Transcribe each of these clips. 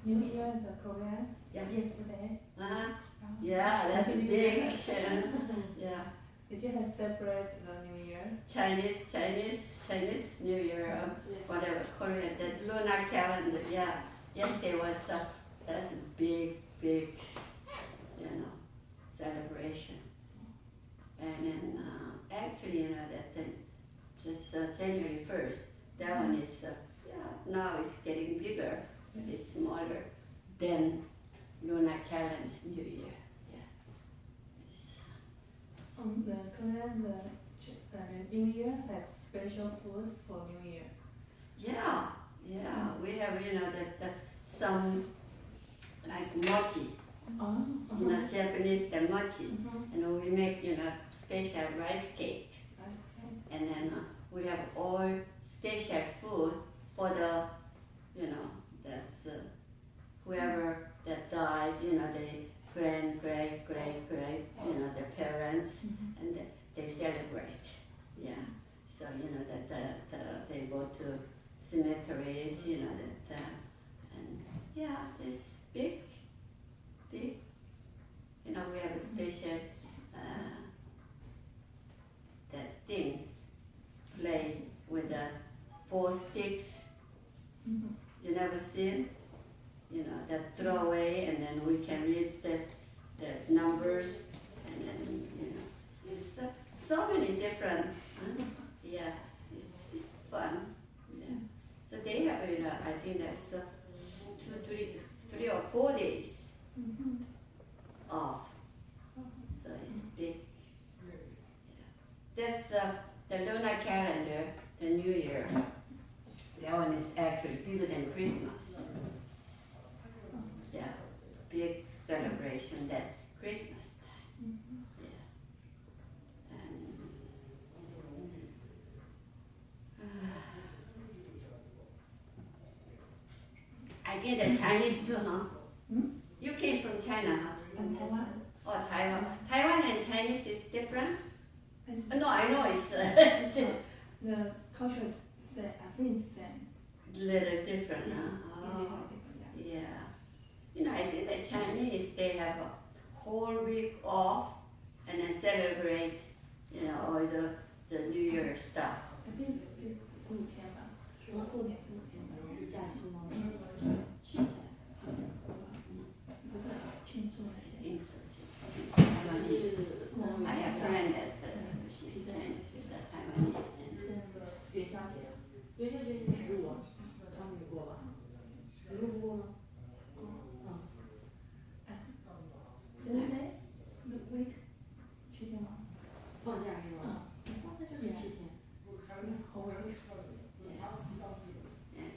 New Year in the Korean Yeah. yesterday. Yeah, that's big. Yeah. Did you have separate the New Year? Chinese New Year, whatever, Korean, the lunar calendar, yeah. Yesterday was, that's a big, celebration. And then, actually, that thing, just January 1st, that one is, now it's getting bigger, it's smaller than lunar calendar New Year, yeah. The Korean the New Year had special food for New Year. Yeah, we have, some, like mochi, Japanese the mochi, and we make, special rice cake. And then we have all special food for the, that's whoever that died, the great, their parents, and they celebrate, yeah. So, that they go to cemeteries, and yeah, this big, we have a special, that things play with the 4 sticks. You never seen? That throw away, and then we can read the numbers, and then, it's so many different, yeah, it's fun, yeah. So they have, I think that's 3 or 4 days off, so it's big. Yeah. That's the lunar calendar, the New Year. That one is actually bigger than Christmas. Yeah, big celebration that Christmas time. Yeah. And I think the Chinese too, huh? You came from China, huh? And Taiwan? Oh, Taiwan. Taiwan and Chinese is different? No, I know it's the culture is I think it's same. little different, huh? Oh, yeah. I think the Chinese, they have a whole week off and then celebrate, all the New Year stuff. I think it's 15天吧，过年15天吧，假期吗？7天，不是庆祝那些。I have a friend that she's Chinese, that Taiwanese. 元宵节，元宵节是15，他们没过吧？你们不过吗？Sunday week 7天吗？放假是吧？那就是7天。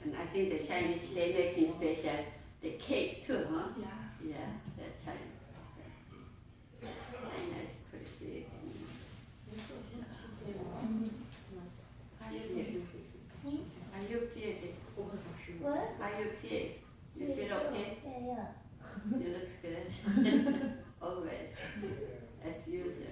And I think the Chinese, they making special, the cake too, huh? Yeah. Yeah, that's China. China is pretty big. Are you okay? What? Are you okay? You feel okay? Yeah. You look good. Always. As usual.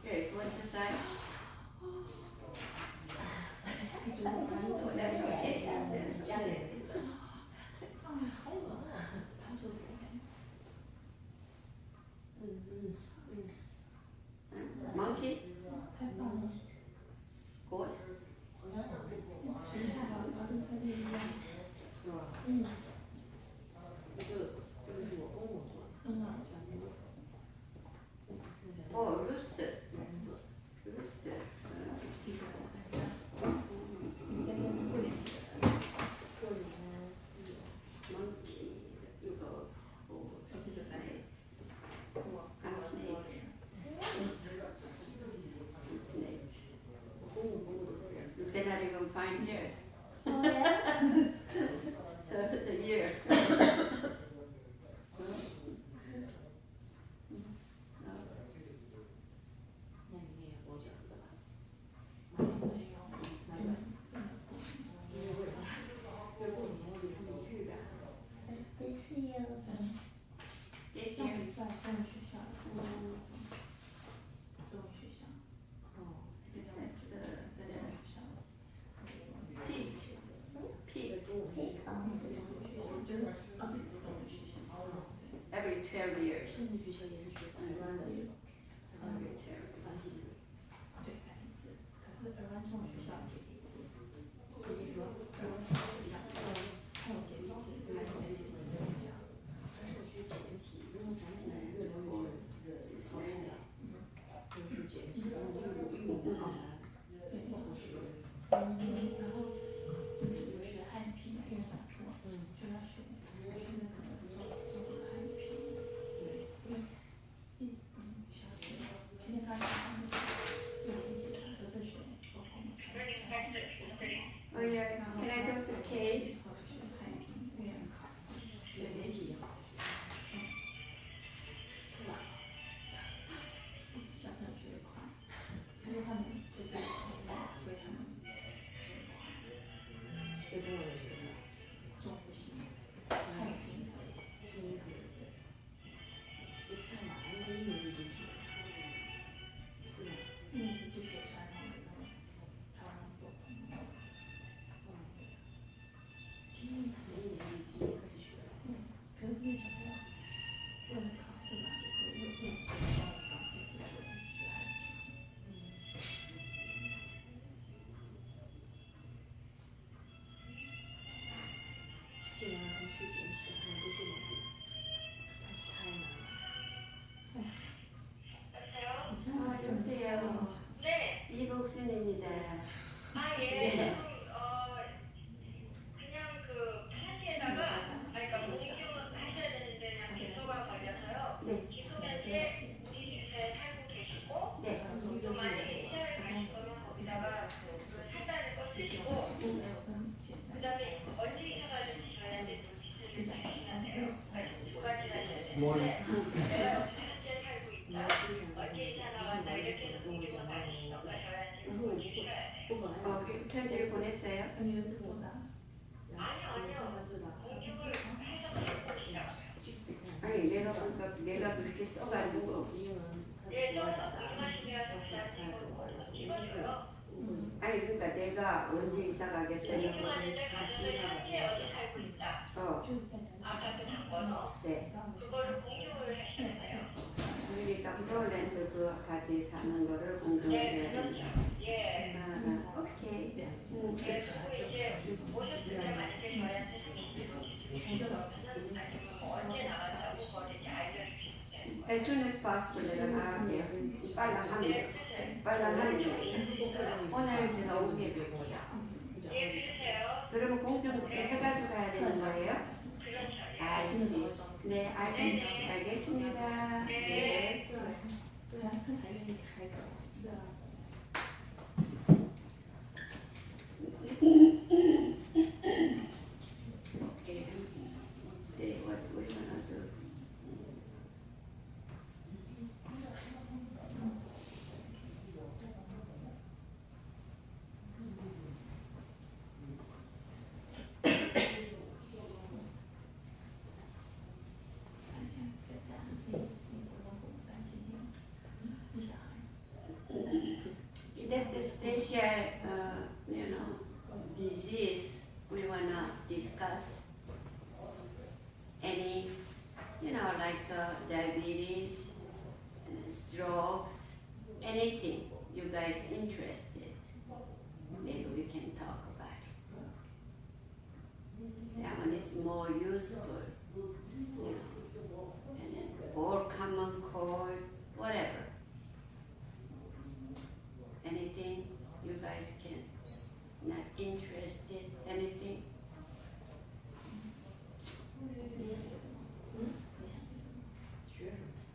Okay, so what's your side? Oh, that's okay. That's okay. Monkey? Goat? 就是我公公做的。 Oh, rooster. Rooster. 记得你在家里过年记得。过年 Monkey. Goat. Snake. And snake. Snake. 我公公婆婆都是。 You cannot even find here. Oh, yeah? The year. This year. This 上 year. 礼拜在学校，中文学校。That's 去捡小孩都是蚊子，太难了。 아, 여보세요. 네. 이복순입니다. 아, 예. 네. 그냥 그 파티에다가, 그러니까 공유하셔야 되는데 그냥 기소가 걸려서요. 네. 기소면제 우리 집에 살고 계시고, 네. 또 만약에 이사를 가실 거면 거기다가 그 사단을 꺼주시고, 그 다음에 언제 이사 가셔야 될지 주셔야 돼요. 두 가지가 있는데, 내가 여기 현재 살고 있다. 언제 이사 나왔다. 이렇게 해서 공유가 많이 넘어가셔야지. 그걸 주셔야 돼요. 그 편지를 보냈어요? 아니요. 공유를 해서 보내시라고요. 아니, 내가 그렇게 써가지고. 예, 써서 공유하시면 이거줘요. 아니, 그러니까 내가 언제 이사 가겠다는 거. 공유하는데 가정을 현재 어디 살고 있다. 아파트 단번호. 네. 그거를 공유를 하셔야 돼요. 그러니까 로드랜드 그 아파트에 사는 거를 공개해야 된다. 예. 오케이. 예, 그리고 이제 오셨을 때 만약에 저희한테 주시면 아니면 언제 나간다고 그걸 이제 알려주시면 돼요. As soon as possible 내가 나갈게요. 빨랑 하면 돼. 오늘 제가 오게 될 거야. 예, 그러세요. 그러면 공증 해가지고 가야 되는 거예요? 그렇죠. 예. 아이씨. 네, 알겠습니다. 네. 对啊，他才愿意开口。是啊。 네, 얼마나 더. That the special, disease we wanna discuss. Any, like diabetes, and strokes, anything you guys interested, maybe we can talk about it. That one is more useful, and then or common cold, whatever. Anything you guys can not interested, anything?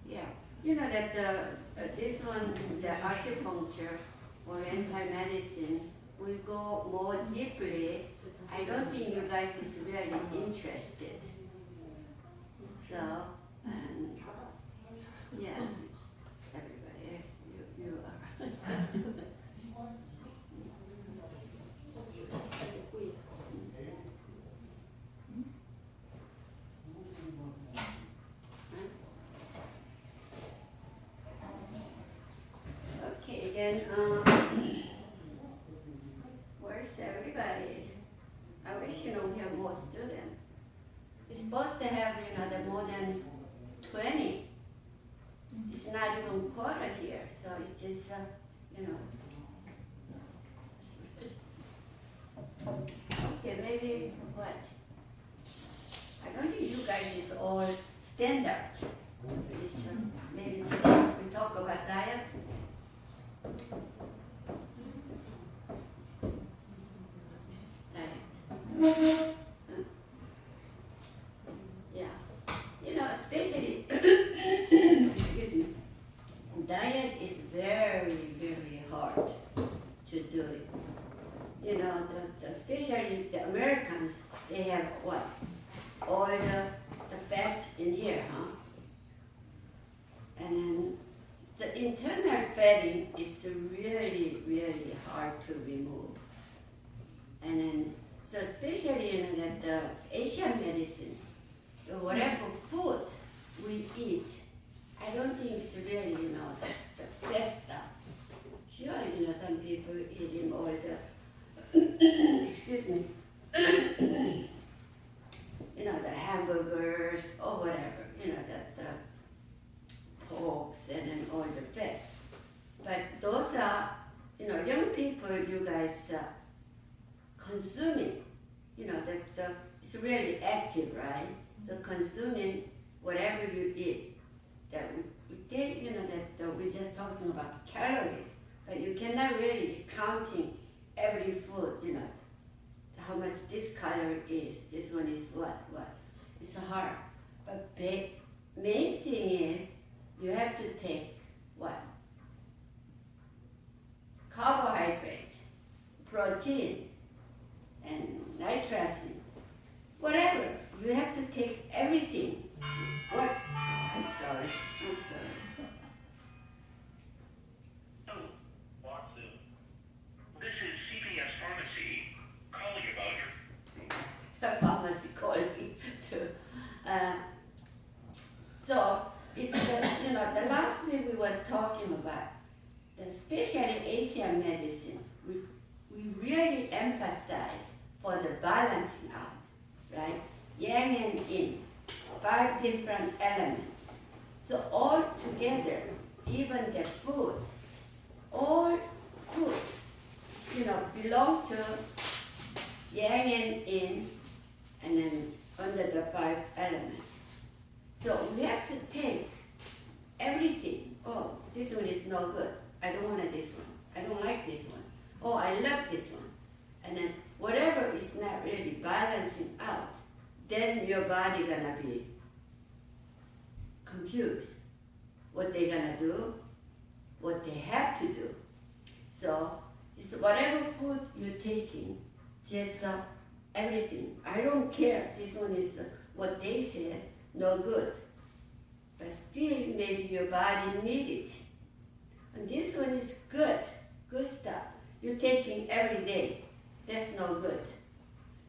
Yeah, that this one, the acupuncture, oriental medicine, we go more deeply. I don't think you guys is really interested. So, yeah, everybody else, you are. Okay, then, where's everybody? I wish, we have more students. It's supposed to have, the more than 20. It's not even quarter here, so it's just, Okay, maybe what? I don't think you guys is all standard. It's, maybe today we talk about diet. Diet. Yeah. Especially, excuse me, diet is very, very hard to do it. Especially the Americans, they have what? All the fats in here, huh? And then the internal fatting is really, really hard to remove. And then, so especially that the Asian medicine, whatever food we eat, I don't think it's really, the best stuff. Sure, some people eating all the, excuse me, the hamburgers or whatever, the porks and then all the fat. But those are, young people, you guys consuming, it's really active, right? So consuming whatever you eat, that we take, that we're just talking about calories, but you cannot really be counting every food, how much this calorie is, this one is what. It's hard. But main thing is you have to take what? Carbohydrate, protein, and nitrogen, whatever. You have to take everything. What? I'm sorry. Oh, Watson. This is CPS Pharmacy calling about your The pharmacy called me too. So it's the last week we was talking about, especially Asian medicine. We really emphasize for the balancing out, right? Yang and yin, 5 different elements. So all together, even the food, all foods, belong to yang and yin, and then under the 5 elements. So we have to take everything. Oh, this one is no good. I don't want this one. I don't like this one. Oh, I love this one. And then whatever is not really balancing out, then your body gonna be confused. What they gonna do, what they have to do. So it's whatever food you're taking, just everything. I don't care. This one is what they said, no good. But still, maybe your body needs it. And this one is good stuff. You're taking every day. That's no good.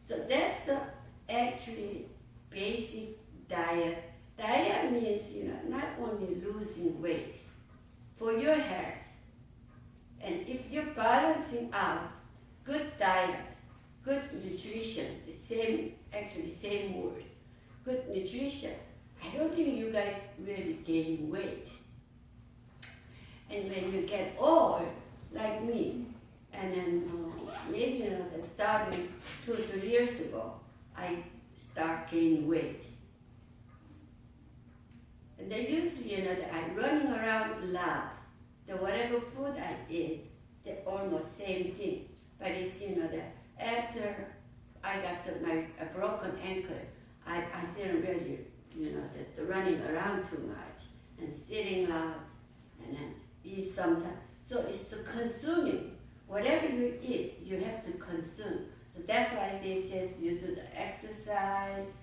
So that's actually basic diet. Diet means, not only losing weight, for your health. And if you're balancing out good diet, good nutrition, same word, good nutrition, I don't think you guys really gain weight. And when you get old, like me, and then maybe that starting 2-3 years ago, I start gaining weight. And then usually, I'm running around a lot. The whatever food I eat, they're almost same thing. But it's, that after I got my broken ankle, I didn't really, the running around too much and sitting a lot and then eat sometimes. So it's the consuming. Whatever you eat, you have to consume. So that's why they says you do the exercise,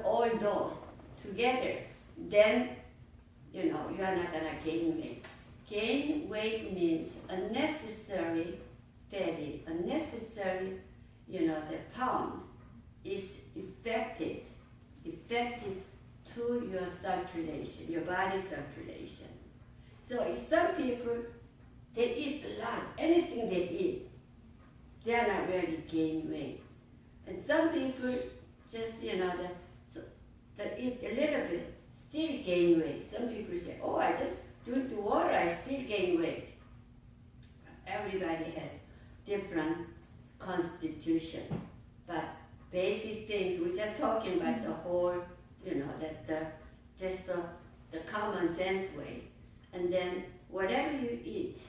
all those together. Then, you are not gonna gain weight. Gain weight means unnecessary fatty, unnecessary, the pound is affected to your circulation, your body circulation. So if some people, they eat a lot, anything they eat, they are not really gaining weight. And some people just, they eat a little bit, still gain weight. Some people say, oh, I just drink the water, I still gain weight. Everybody has different constitution, but basic things, we're just talking about the whole, the common sense way. And then whatever you eat,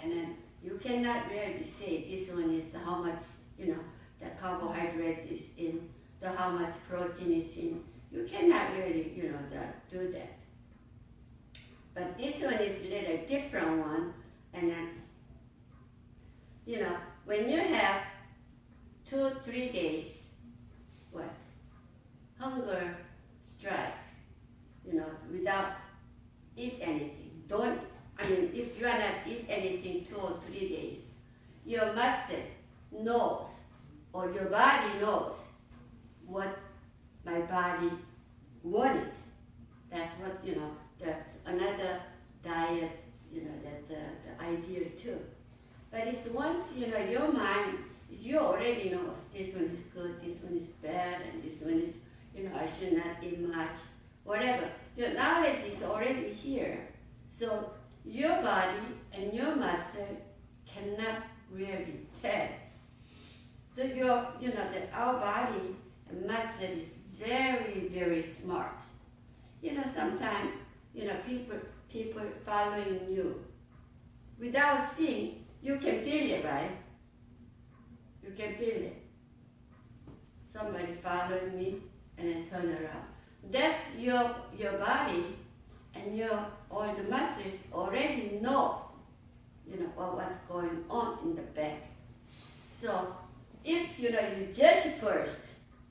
and then you cannot really say this one is how much, the carbohydrate is in, how much protein is in. You cannot really, do that. But this one is a little different one, and then, when you have 2-3 days, hunger strike, without eat anything. If you are not eat anything 2 or 3 days, your muscle knows, or your body knows what my body wanted. That's what, that's another diet, that the idea too. But it's once, your mind, you already know this one is good, this one is bad, and this one is, I should not eat much, whatever. Your knowledge is already here. So your body and your muscle cannot really tell. So So our body and muscle is very, very smart. Sometimes, people following you. Without seeing, you can feel it, right? You can feel it. Somebody following me and then turn around. That's your body and all the muscles already know, what's going on in the back. So if you judge first,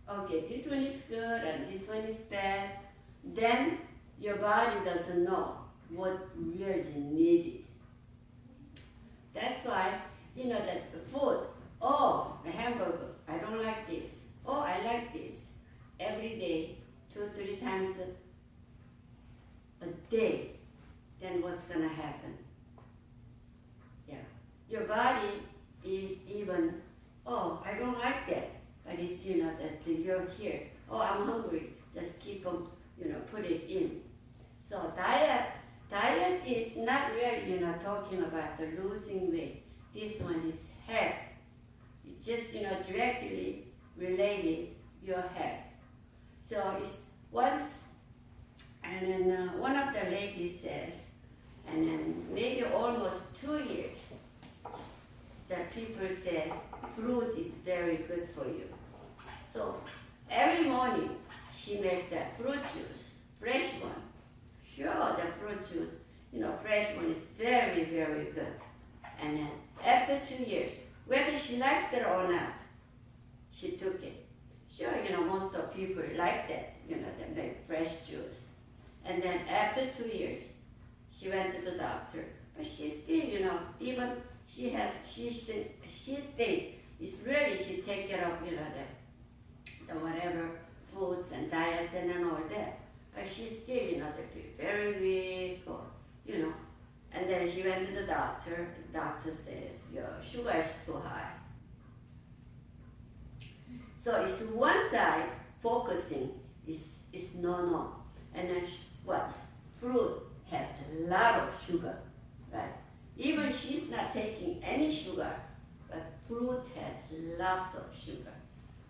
okay, this one is good and this one is bad, then your body doesn't know what really needed. That's why, that the food, oh, the hamburger, I don't like this. Oh, I like this. Every day, 2-3 times a day, then what's gonna happen? Yeah, your body is even, oh, I don't like that, but it's, that you're here. Oh, I'm hungry, just keep them, put it in. So diet is not really, talking about the losing weight. This one is health. It's just, directly related your health. So it's once, and then one of the ladies says, and then maybe almost 2 years, that people says fruit is very good for you. So every morning she makes that fruit juice, fresh one. Sure, the fruit juice, fresh one is very, very good. And then after 2 years, whether she likes it or not, she took it. Sure, most of people like that, they make fresh juice. And then after 2 years, she went to the doctor, but she still, even she think it's really she take care of, the whatever foods and diets and all that. But she still, they feel very weak or, and then she went to the doctor. The doctor says, your sugar is too high. So it's one side focusing is no. And then what? Fruit has a lot of sugar, right? Even she's not taking any sugar, but fruit has lots of sugar.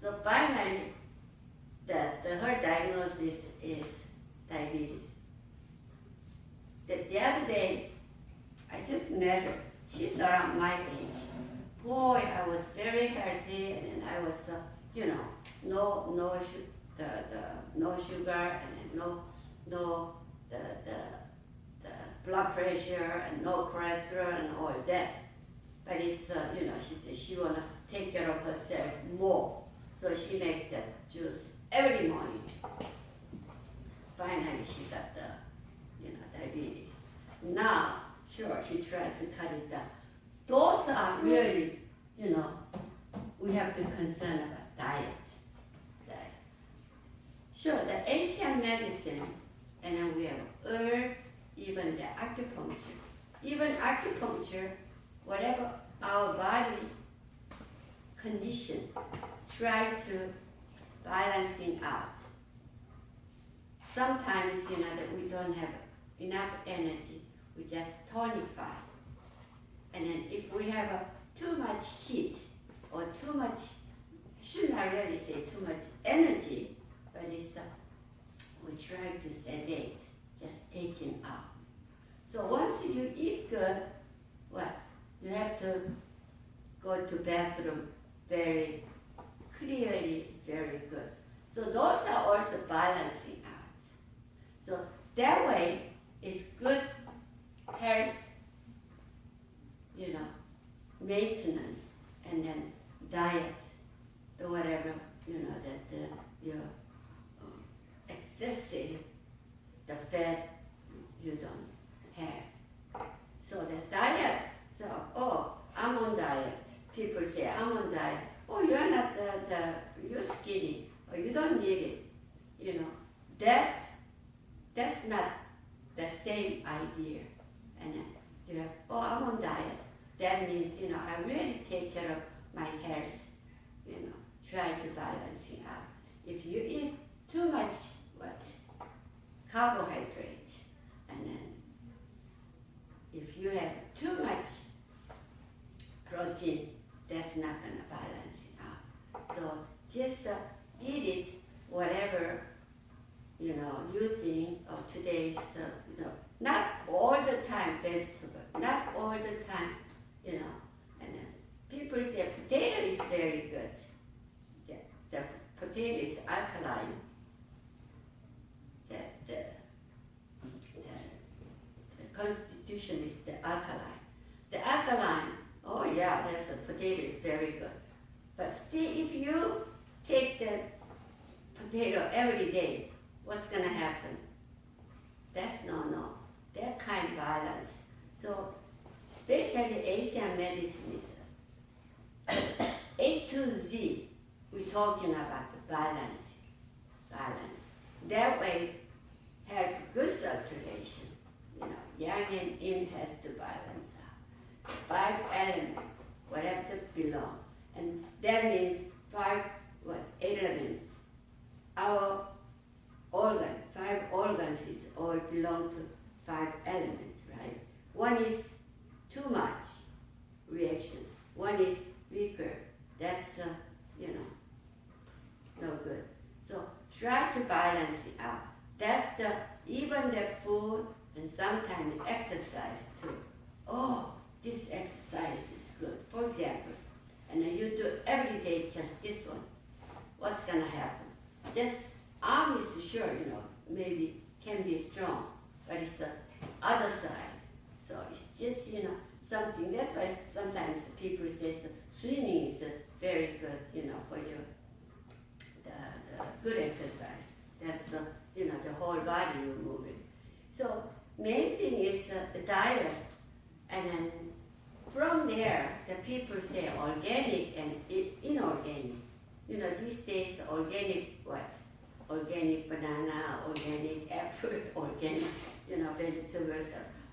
So finally, her diagnosis is diabetes. The other day, I just met her. She's around my age. Boy, I was very healthy, and I was, no sugar, and no the blood pressure, and no cholesterol, and all that. But it's, she said she wanna take care of herself more, so she make the juice every morning. Finally, she got the, diabetes. Now, sure, she tried to cut it down. Those are really, we have to concern about diet. Sure, the Asian medicine, and then we have herb, even the acupuncture. Even acupuncture, whatever our body condition, try to balancing out. Sometimes, that we don't have enough energy, we just tonify. And then if we have too much heat or too much, should not really say too much energy, but it's, we try to sedate, just taking out. So once you eat good, what? You have to go to bathroom very clearly, very good. So those are also balancing out. So that way, it's good health, maintenance, and then diet, the whatever, that your excessive, the fat you don't have. So the diet, so, oh, I'm on diet. People say, I'm on diet. Oh, you're not you're skinny, or you don't need it. That's not the same idea. And you have, oh, I'm on diet. That means, I really take care of my health, try to balance it out. If you eat too much, carbohydrate, and then if you have too much protein, that's not gonna balance it out. So just eat it, whatever, you think of today's, not all the time vegetable, not all the time, and people say potato is very good. The potato is alkaline. The constitution is the alkaline. The alkaline, oh yeah, that's a potato is very good. But still, if you take the potato every day, what's gonna happen? That's no. That kind of balance. So, especially Asian medicine is A to Z. We're talking about the balance. That way, have good circulation. Yang and yin has to balance out. 5 elements, whatever belong. And that means 5 elements. Our 5 organs is all belong to 5 elements, right? One is too much reaction. One is weaker. That's, no good. So try to balance it out. That's even the food and sometimes exercise too. Oh, this exercise is good. For example, and then you do every day just this one. What's gonna happen? Just arm is sure, maybe can be strong, but it's the other side. So it's just, something. That's why sometimes the people say swimming is very good, for you. The good exercise. That's the whole body you're moving. So main thing is the diet, and then from there the people say organic and inorganic. These days organic what? Organic banana, organic apple, organic, vegetables,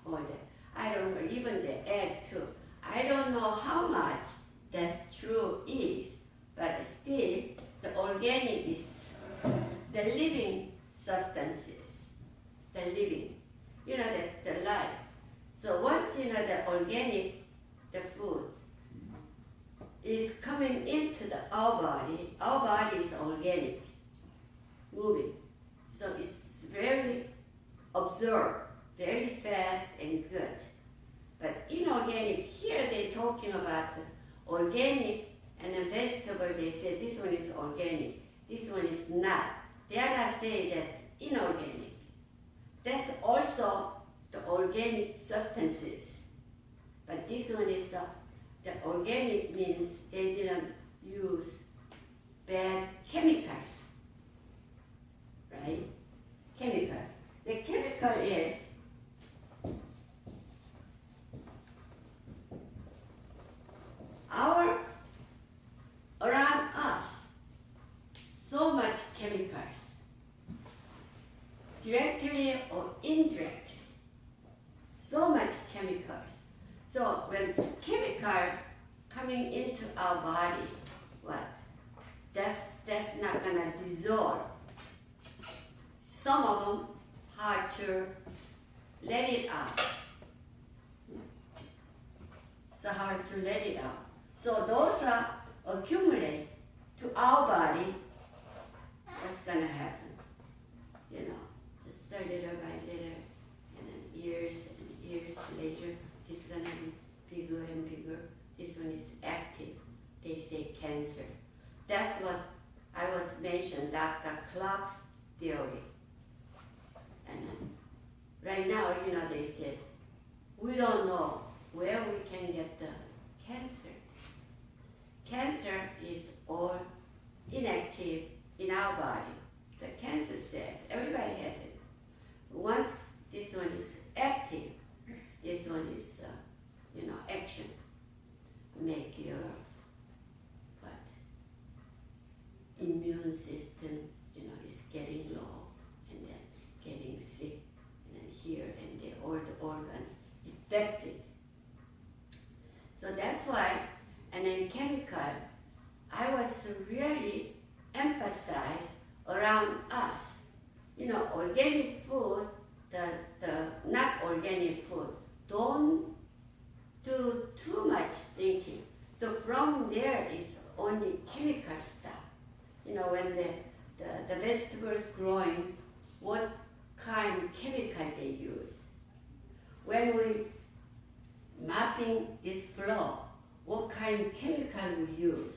all that. I don't know, even the egg too. I don't know how much that's true is, but still the organic is the living substances, the living, the life. So once the organic, the food is coming into our body is organic, moving. So it's very absorbed, very fast and good. But inorganic, here they're talking about the organic, and then vegetable, they say this one is organic, this one is not. They are not saying that inorganic. That's also the organic substances. But this one is the organic means they didn't use bad chemicals, right? Chemical. The chemical is around us, so much chemicals, directly or indirectly, so much chemicals. So when chemicals coming into our body, what? That's not gonna dissolve. Some of them hard to let it out. So hard to let it out. So those are accumulate to our body. What's gonna happen? Just little by little, and then years and years later, this is gonna be bigger and bigger. This one is active. They say cancer. That's what I was mentioned, Dr. Clark's theory. And then right now, they say we don't know where we can get the cancer. Cancer is all inactive in our body. The cancer cells, everybody has it. Once this one is active, this one is, action. Make your immune system, is getting low, and then getting sick, and then here and there, all the organs affected. So that's why, and then chemical, I was really emphasized around us. Organic food, the not organic food, don't do too much thinking. So from there is only chemical stuff. You know, when the vegetables growing, what kind of chemical they use. When we mapping this floor, what kind of chemical we use.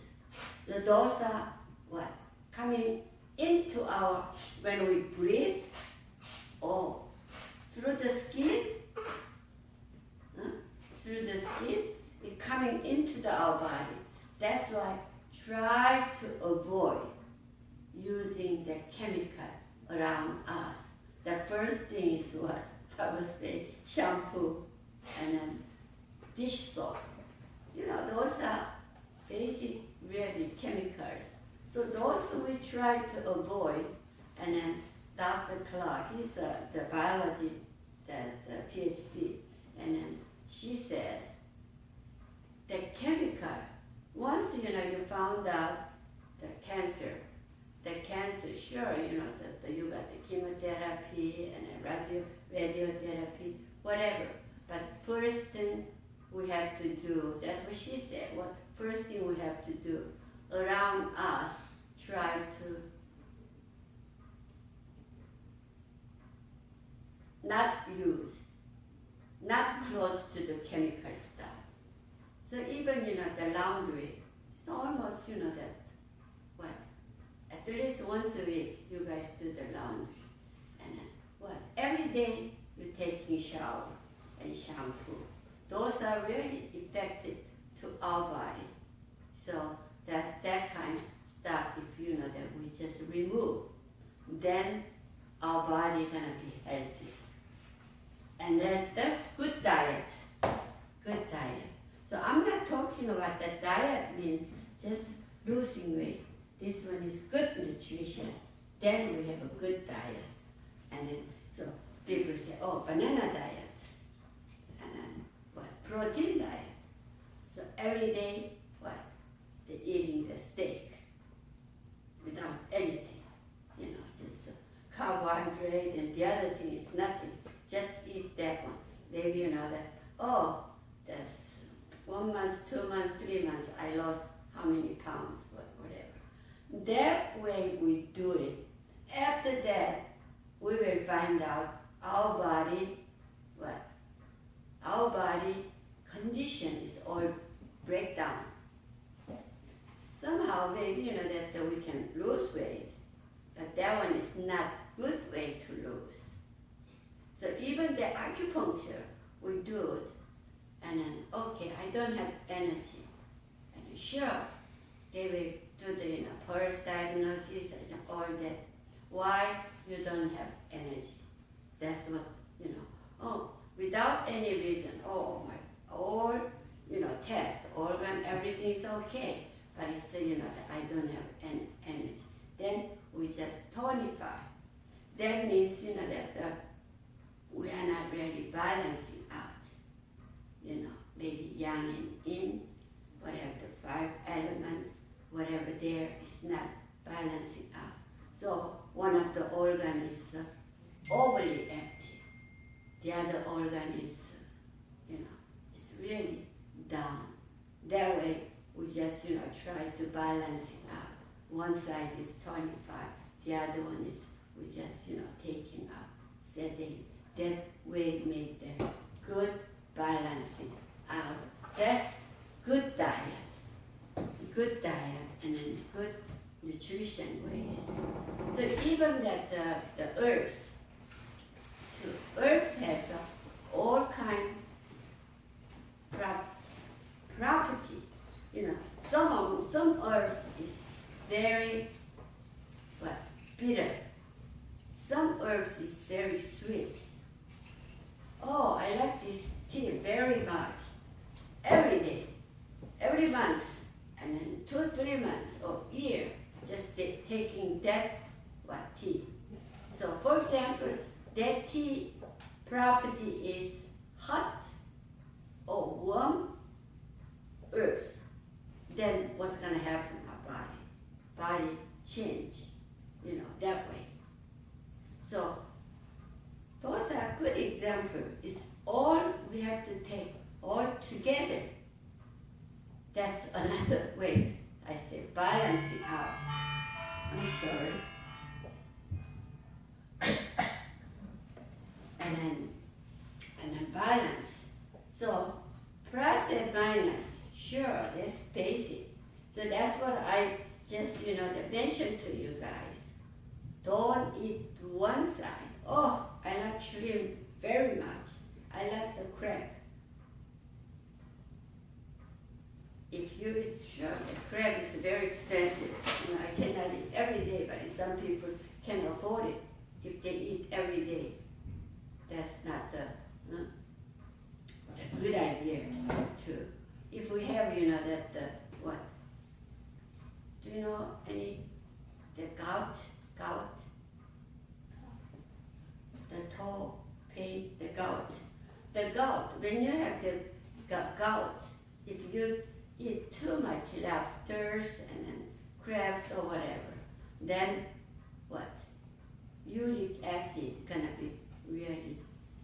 Those are what? Coming into our, when we breathe, or through the skin, through the skin, it's coming into our body. That's why try to avoid using the chemical around us. The first thing is what? I would say shampoo and then dish soap. You know, those are basic, really chemicals. So those we try to avoid, and then Dr. Clark, he's the biology, the PhD, and then she says, the chemical, once you know you found out the cancer, sure, you know, you got the chemotherapy and the radiotherapy, whatever. But first thing we have to do, that's what she said, what first thing we have to do, around us, try to not use, not close to the chemical stuff. So even, you know, the laundry, it's almost, you know, that, what, at least once a week you guys do the laundry. And then, what, every day you're taking shower and shampoo. Those are really effective to our body. So that's that kind of stuff, if you know that we just remove, then our body gonna be healthy. And then that's good diet, good diet. So I'm not talking about that diet means just losing weight. This one is good nutrition. Then we have a good diet. And then, so people say, oh, banana diet. And then, what, protein diet. So every day, what, they're eating the steak without anything. You know, just carbohydrate, and the other thing is nothing. Just eat that one. Maybe you know that, oh, that's 1 month, 2 months, 3 months, I lost how many pounds, whatever. That way we do it. After that, we will find out our body, what? Our body condition is all breakdown. Somehow, maybe you know that we can lose weight, but that one is not good way to lose. So even the acupuncture, we do it, and then, okay, I don't have energy. And sure, they will do the, you know, pulse diagnosis and all that. Why you don't have energy? That's what, you know, oh, without any reason, oh, my, all, you know, test, organ, everything is okay. But it's, you know, that I don't have energy. Then we just tonify. That means, you know, that we are not really balancing out. You know, maybe yang and yin, whatever the 5 elements, whatever there is not balancing out. So one of the organ is overly active. The other organ is, you know, is really down. That way we just, you know, try to balance it out. One side is 25, the other one is we just, you know, taking out, setting. That way make the good balancing out. That's good diet, and then good nutrition ways. So even that the herbs, so herbs has all kind property. You know, some herbs is very bitter. Some herbs is very sweet. Oh, I like this tea very much. Every day, every month, and then 2-3 months or year, just taking that tea. So for example, that tea property is hot or warm herbs. Then what's gonna happen in our body? Body change, you know, that way. So those are good examples. It's all we have to take all together. That's another way I say balancing out. I'm sorry. and then balance. So plus and minus, sure, let's face it. So that's what I just, mentioned to you guys. Don't eat one side. Oh, I like shrimp very much. I like the crab. If you eat, sure, the crab is very expensive. I cannot eat every day, but some people can afford it if they eat every day. That's not the good idea too. If we have, what? Do you know the gout? The toe pain, the gout. The gout, when you have the gout, if you eat too much lobsters and then crabs or whatever, then what? Uric acid gonna be really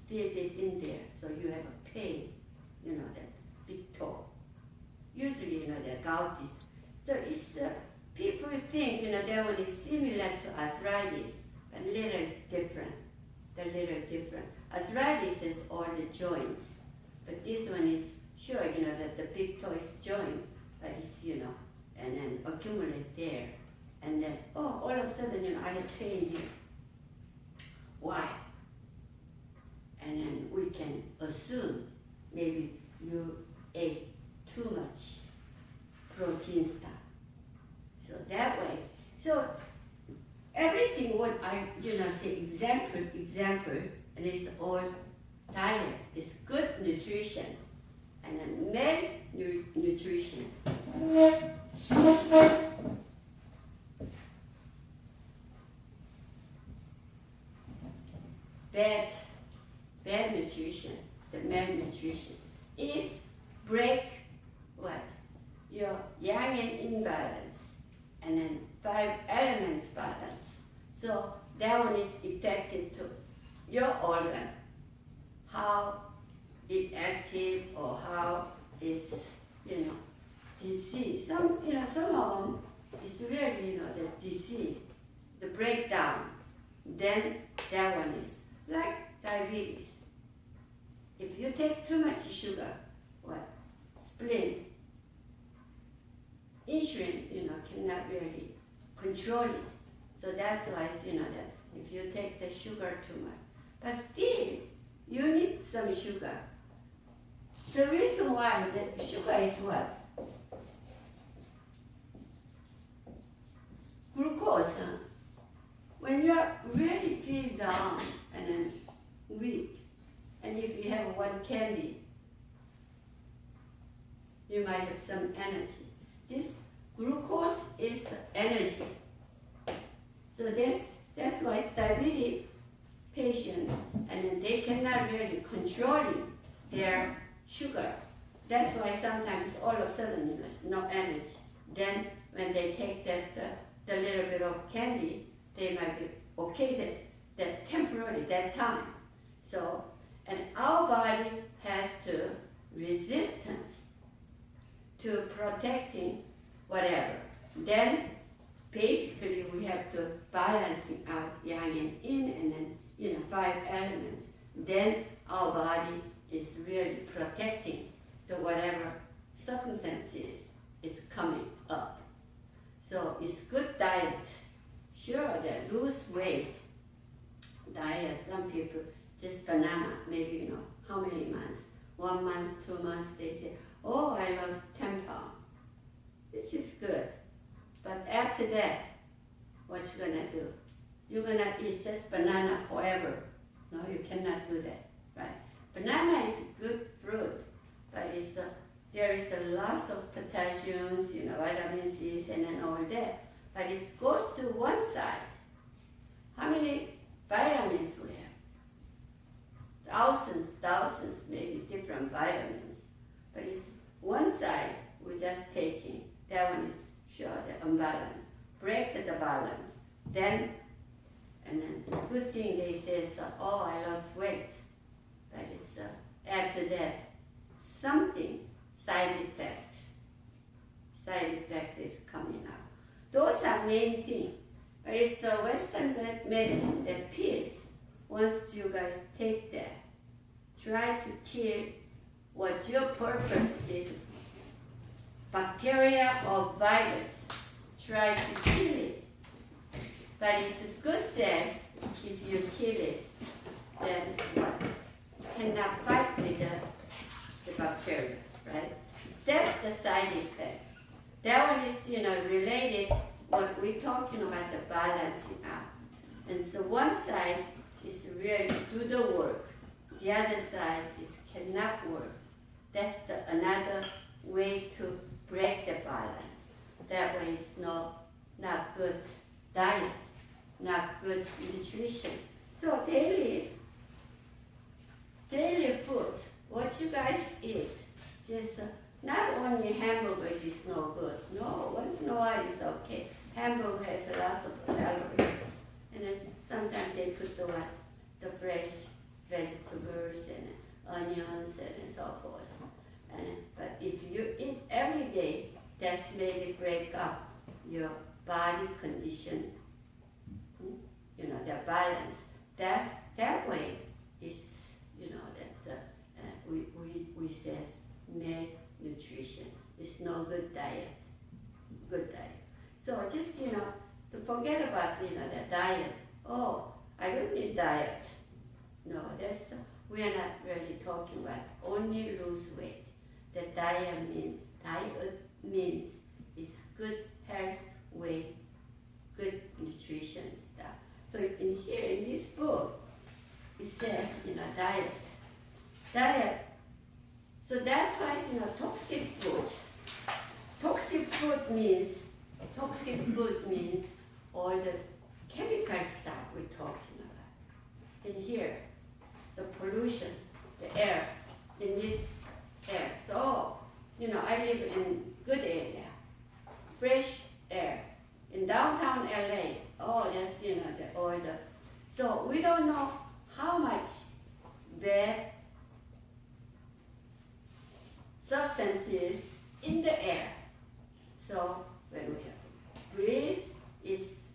filled in there, so you have a pain, that big toe. Usually, the gout is, so it's, people think, that one is similar to arthritis, but little different. Arthritis is all the joints, but this one is, sure, that the big toe is joint, but it's, and then accumulate there, and then, all of a sudden, I have pain here. Why? And then we can assume maybe you ate too much protein stuff. So that way, so everything what I, say example, and it's all diet, is good nutrition, and then malnutrition. Bad nutrition, the malnutrition, is break what? Your yang and imbalance, and then 5 elements balance. So that one is effective to your organ, how it active or how it's, disease. Some of them is really, the disease, the breakdown. Then that one is like diabetes. If you take too much sugar, what? Spleen, insulin, cannot really control it. So that's why it's, that if you take the sugar too much. But still, you need some sugar. The reason why the sugar is what? Glucose, huh? When you're really feel down and then weak, and if you have one candy, you might have some energy. This glucose is energy. So that's why it's diabetic patient, and then they cannot really control their sugar. That's why sometimes all of a sudden, there's no energy. Then when they take the little bit of candy, they might be okay that temporarily, that time. So, and our body has to resistance to protecting whatever. Then basically we have to balancing out yang and yin, and then 5 elements. Then our body is really protecting the whatever circumstances is coming up. So it's good diet. Sure, they lose weight. Diet, some people just banana, maybe how many months? 1 month, 2 months, they say, oh, I lost 10 pounds. Which is good. But after that, what you gonna do? You're gonna eat just banana forever. No, you cannot do that, right? Banana is good fruit, but there is a lot of potassiums, vitamin C and then all that. But it goes to one side. How many vitamins we have? Thousands, maybe different vitamins. But it's one side we're just taking. That one is sure the imbalance. Break the balance. Then the good thing they say is, oh, I lost weight. But it's after that, something, side effect. side effect is coming out. Those are main things. But it's the Western medicine that pills. Once you guys take that, try to kill what your purpose is. Bacteria or virus, try to kill it. But it's good cells. If you kill it, then what? Cannot fight with the bacteria, right? That's the side effect. That one is, related what we're talking about, the balancing out. And so one side is really do the work. The other side is cannot work. That's another way to break the balance. That way it's not good diet, not good nutrition. So daily food, what you guys eat, just not only hamburgers is no good. No, once in a while it's okay. Hamburger has lots of calories, and then sometimes they put the fresh vegetables and onions and so forth. But if you eat every day, that's maybe break up your body condition. The balance. That way is that we says malnutrition. It's no good diet. Good diet. So just to forget about the diet. Oh, I don't need diet. No, we are not really talking about only lose weight. The diet means it's good health, weight, good nutrition stuff. So in here in this book, it says diet. So that's why it's toxic food. Toxic food means all the chemical stuff we're talking about. In here, the pollution, the air, in this air. So, I live in good area, fresh air. In downtown LA, that's, so we don't know how much bad substances in the air. So when we have to breathe is,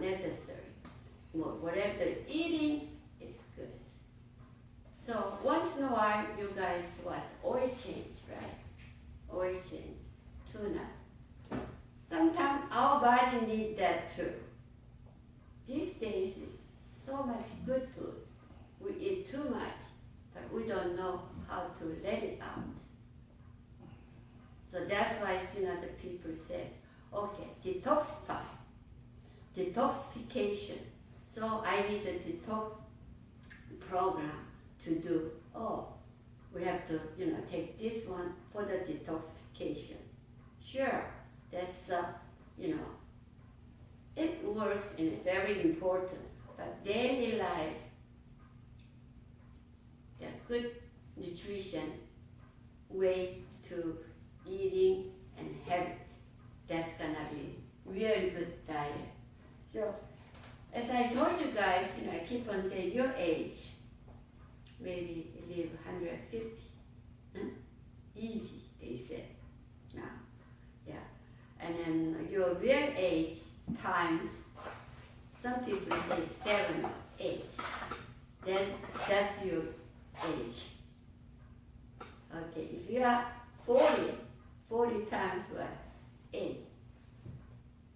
necessary. Whatever eating is good. So once in a while, you guys oil change, right? Oil change, tuna. Sometimes our body needs that too. These days is so much good food. We eat too much, but we don't know how to let it out. So that's why the people says, okay, detoxification. So I need a detox program to do. We have to take this one for the detoxification. Sure, that's it works and it's very important. But daily life, the good nutrition way to eating and habit, that's gonna be really good diet. So as I told you guys, I keep on saying your age, maybe you live 150. Easy, they said now. Yeah. And then your real age times, some people say 7 or 8. Then that's your age. Okay, if you are 40 times what? 8.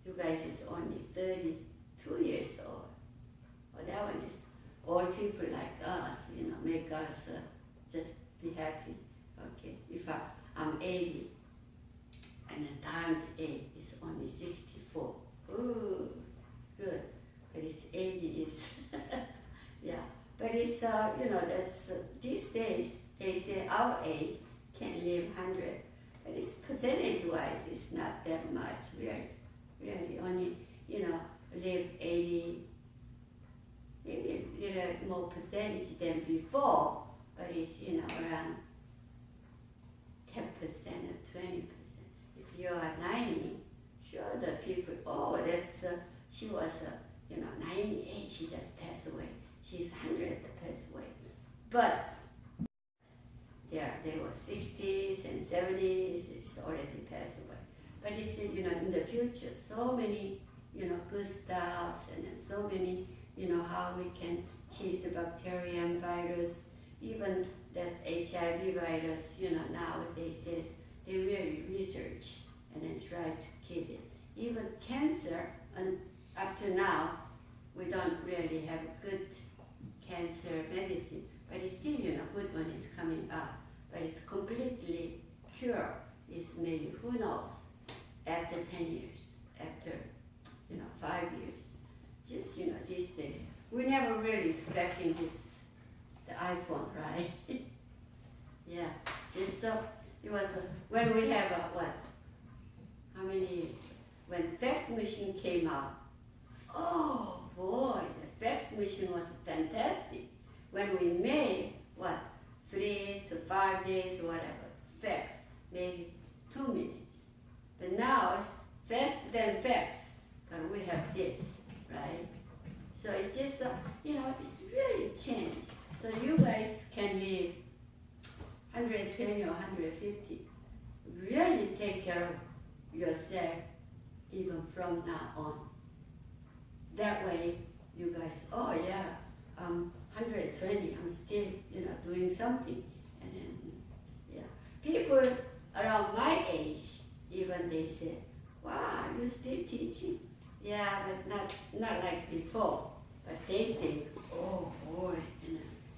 You guys is only 32 years old. That one is all people like us, make us just be happy. Okay, if I'm 80, and then times 8 is only 64. Ooh, good. But it's 80 is, yeah. But it's, that's, these days, they say our age can live 100. But it's percentage-wise, it's not that much. Really only, live 80, maybe a little more percentage than before, but it's, around 10% or 20%. If you are 90, sure, the people, she was, 98, she just passed away. She's 100 that passed away. But they were 60s and 70s, it's already passed away. future. So many, good stuff, and then so many, how we can kill the bacteria and virus, even that HIV virus, nowadays says they really research and then try to kill it. Even cancer, and up to now, we don't really have good cancer medicine, but it's still, good one is coming up. But it's completely cured. It's maybe, who knows, after 10 years, after, 5 years. Just, these days, we never really expecting this, the iPhone, right? Yeah, it's so, it was, when we have, how many years? When fax machine came out, oh boy, the fax machine was fantastic. When we made, 3 to 5 days, whatever, fax, maybe 2 minutes. But now it's faster than fax, but we have this, right? So it's just, it's really changed. So you guys can live 120 or 150. Really take care of yourself even from now on. That way, you guys, oh yeah, 120, I'm still, doing something. And then, yeah. People around my age, even they say, wow, you still teaching? Yeah, but not like before. But they think, oh boy,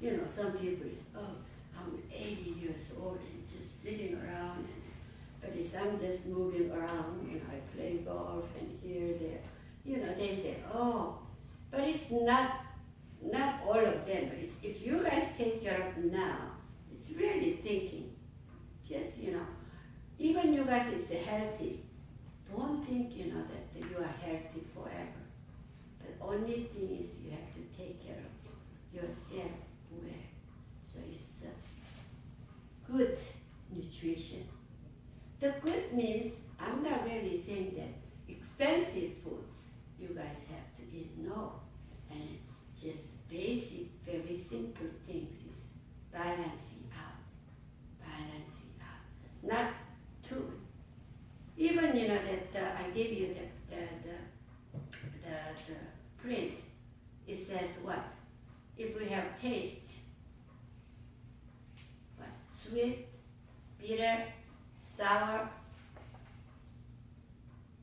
and some people is, oh, I'm 80 years old and just sitting around. But I'm just moving around, I play golf and here, there. They say, oh, but it's not all of them, but it's, if you guys take care of now, it's really thinking, just, even you guys is healthy, don't think, that you are healthy forever. The only thing is you have to take care of yourself well. So it's good nutrition. The good means, I'm not really saying that expensive foods you guys have to eat, no. And just basic, very simple things is balancing out. Not too. Even, that I gave you the print, it says what? If we have taste, what? Sweet, bitter, sour,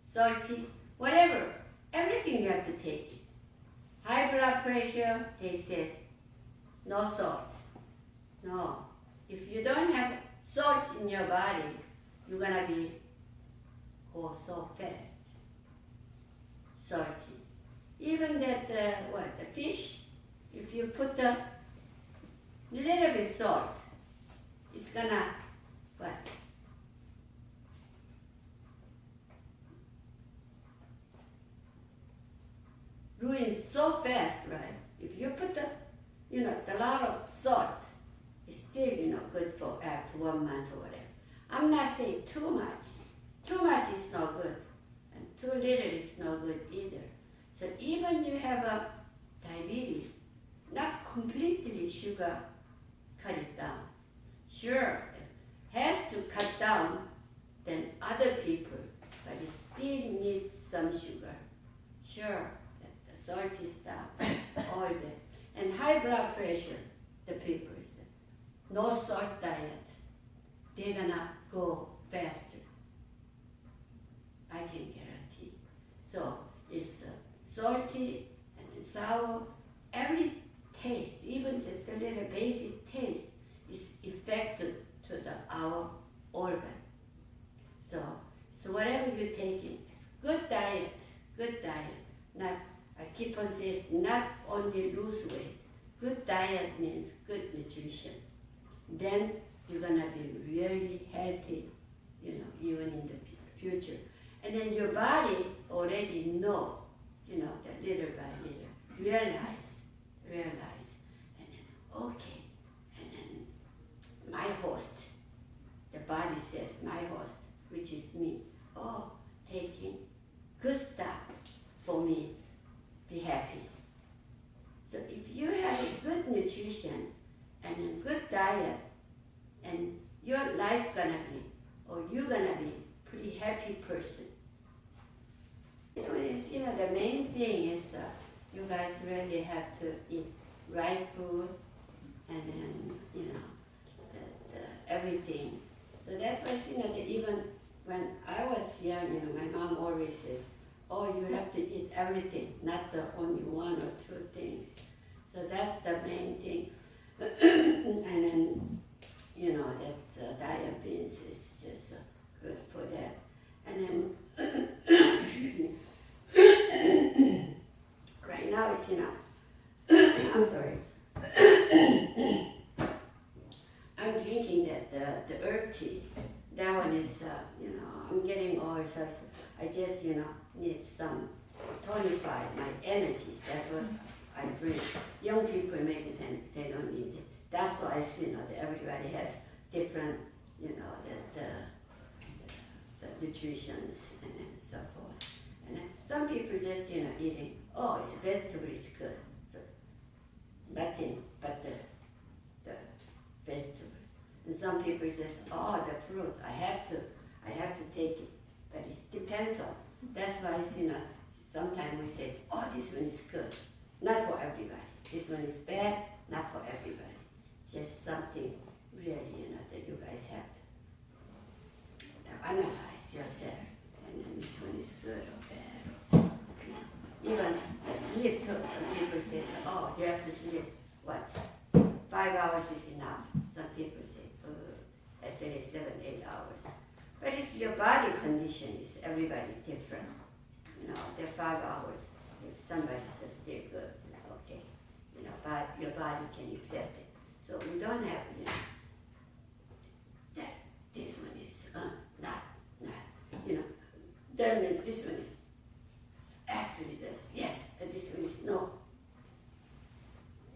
salty, whatever, everything you have to take it. High blood pressure, they says, no salt. No. If you don't have salt in your body, you're gonna go so fast. Salty. Even that, the fish, if you put a little bit salt, it's gonna, ruin so fast, right? If you put a lot of salt, it's still, good for after 1 month or whatever. I'm not saying too much. Too much is not good, and too little is not good either. So even you have a diabetes, not completely sugar, cut it down. Sure, it has to cut down than other people, but it still needs some sugar. Sure. Salty stuff, all that. And high blood pressure, the people say, no salt diet, they're gonna go faster. I can guarantee. So it's salty and sour, every taste, even just a little basic taste is effective to our organ. So whatever you're taking, it's good diet, not, I keep on saying, not only lose weight. Good diet means good nutrition. Then you're gonna be really healthy, even in the future. And then your body already know, that little by little, realize, and then, okay. And then my host, the body says, my host, which is me, taking good stuff for me. Be happy. So if you have a good nutrition and a good diet, and your life gonna be, or you're gonna be pretty happy person. it's, the main thing is you guys really have to eat right food and then, everything. So that's why, that even when I was young, my mom always says, oh, you have to eat everything, not the only one or two things. So that's the main thing. And then, that diabetes is just good for that. And then, excuse me. Right now it's, I'm sorry. I'm drinking that the herb tea. That one is, I'm getting old, so I just, need some tonify my energy. That's what I drink. Young people maybe they don't need it. That's why I see, that everybody has different, the nutritions and so forth. And then some people just, eating, oh, it's vegetable is good. So nothing but the vegetables. And some people just, oh, the fruit, I have to take it. But it depends on. That's why, sometimes we say, oh, this one is good. Not for everybody. This one is bad, not for everybody. Just something really, that you guys have to analyze yourself. And then which one is good or bad. Even the sleep too. Some people say, oh, you have to sleep, 5 hours is enough. Some people say, at least 7, 8 hours. But it's your body condition is everybody different. The 5 hours, if somebody says still good, it's okay. But your body can accept it. So we don't have, that this one is not, that means this one is actually this, yes, and this one is no.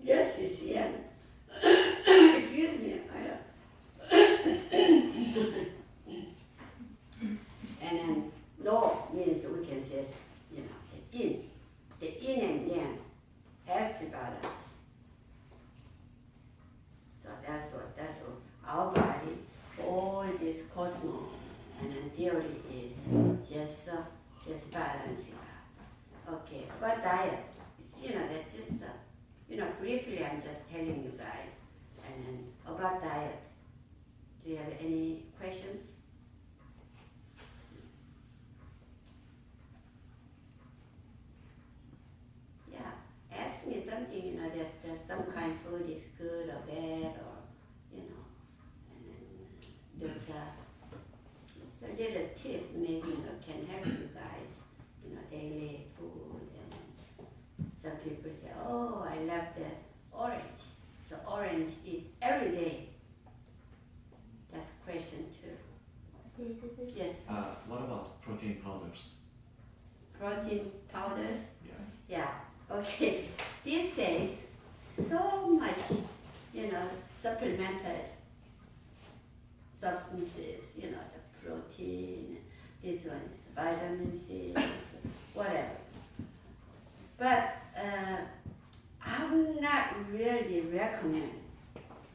Yes is yeah. Excuse me, and then no means we can say, the yin and yang has to balance. So that's what our body, all this cosmos and then theory is just balancing out. Okay, about diet, that's just, briefly I'm just telling you guys. And then about diet, do you have any questions? Yeah, ask me something, that some kind of food is good or bad or, and then there's just a little tip maybe, can help you guys, daily food. And some people say, oh, I love the orange. So orange eat every day. That's a question too. Yes. What about protein powders? Protein powders? Yeah. Yeah. Okay. These days, so much, supplemental substances, the protein, this one is vitamin C, whatever. But I would not really recommend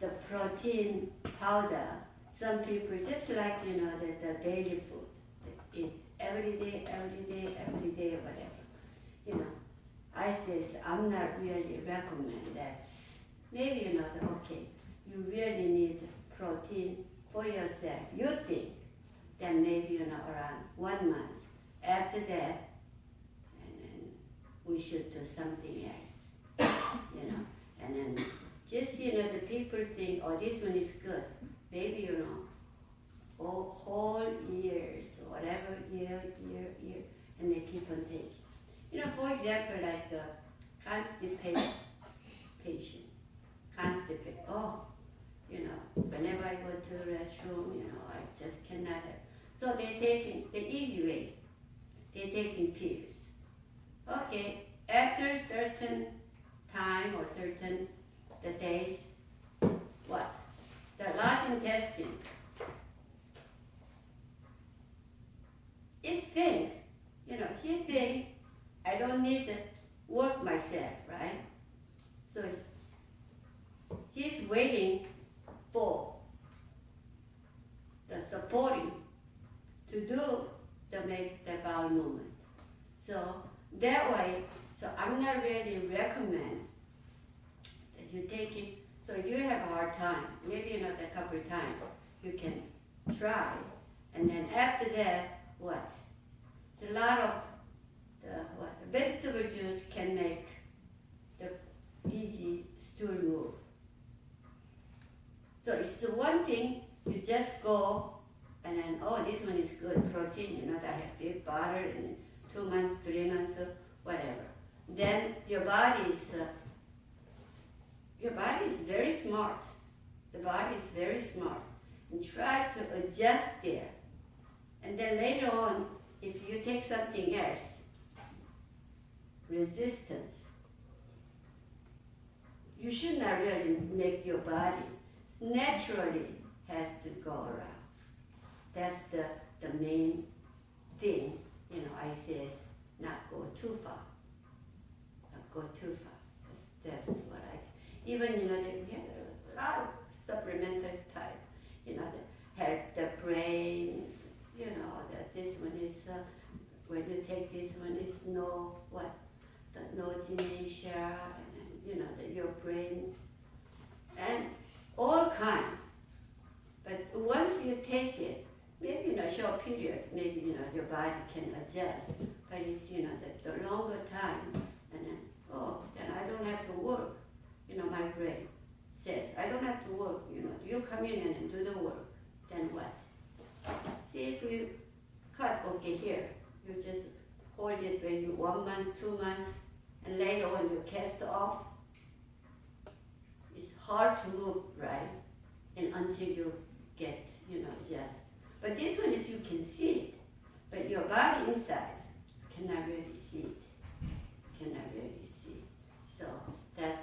the protein powder. Some people just like, the daily food, they eat every day, whatever. I says, I'm not really recommend that. Maybe, okay, you really need protein for yourself. You think, then maybe, around 1 month. After that, and then we should do something else, And then just, the people think, oh, this one is good. Maybe, whole years, whatever, year, and they keep on taking. For example, like the constipation patient. Oh, whenever I go to the restroom, I just cannot. So they're taking the easy way. They're taking pills. Okay, after certain time or certain the days, what? The large intestine. He think, I don't need to work myself, right? So he's waiting for the supporting to do make the bowel movement. So that way, so I'm not really recommend that you take it. So you have a hard time, maybe not a couple of times, you can try, and then after that, what? It's a lot of the vegetable juice can make the easy stool move. So it's the one thing, you just go and then, oh, this one is good protein, I have big butter and 2 months, 3 months, whatever. Then your body is very smart. The body is very smart. And try to adjust there. And then later on, if you take something else, resistance, you should not really make your body naturally has to go around. That's the main thing, I says, not go too far. Not go too far. That's what even, we have a lot of supplemental type, that help the brain, that this one is, when you take this one, it's no dementia, and that your brain, and all kind. But once you take it, maybe in a short period, maybe, your body can adjust, but it's, the longer time, and then, then I don't have to work. My brain says, I don't have to work, you come in and do the work, then what? See, if you cut, okay, here, you just hold it maybe 1 month, 2 months, and later when you cast off, it's hard to move, right? And until you get, just. But this one is you can see it, but your body inside cannot really see it, cannot really see. So that's,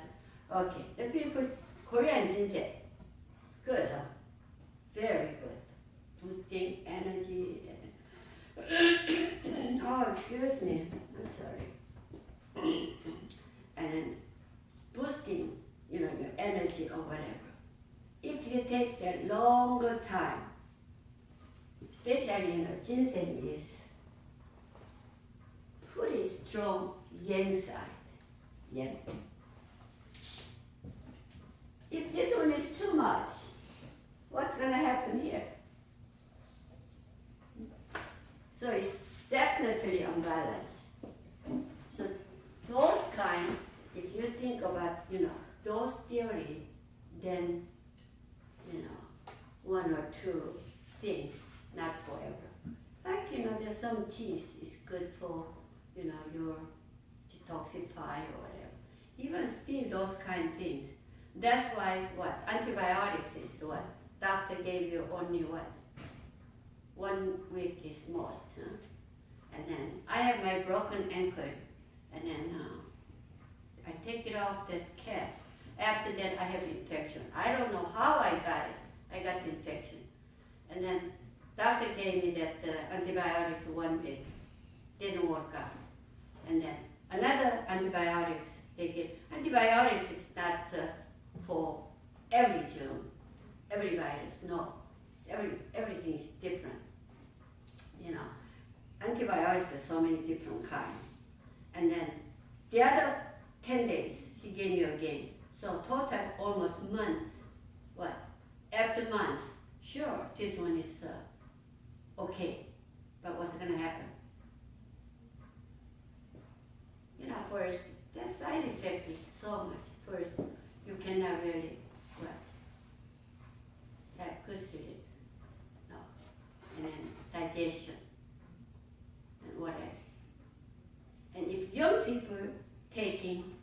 okay, the people, Korean ginseng, good, huh? Very good. Boosting energy. Oh, excuse me, I'm sorry. And then boosting, your energy or whatever. If you take that longer time, especially, ginseng is pretty strong yang side, yang. If this one is too much, what's going to happen here? So it's definitely unbalanced. So those kind, if you think about, those theory, then, 1 or 2 things, not forever. Like, there's some teas is good for, your detoxify or whatever. Even still those kind of things. That's why it's what? Antibiotics is what? Doctor gave you only what? 1 week is most, huh? And then I have my broken ankle, and then I take it off the cast. After that I have infection. I don't know how I got it. I got the infection. And then doctor gave me that antibiotics 1 week. Didn't work out. And then another antibiotics they give. Antibiotics is not for every germ, every virus, no. Everything is different. Antibiotics are so many different kinds. And then the other 10 days, he gave me again. So total almost month. What? After months, sure, this one is okay. But what's gonna happen? First, the side effect is so much. First, you cannot really, have good sleep. No. And then digestion. And what else? And if young people taking,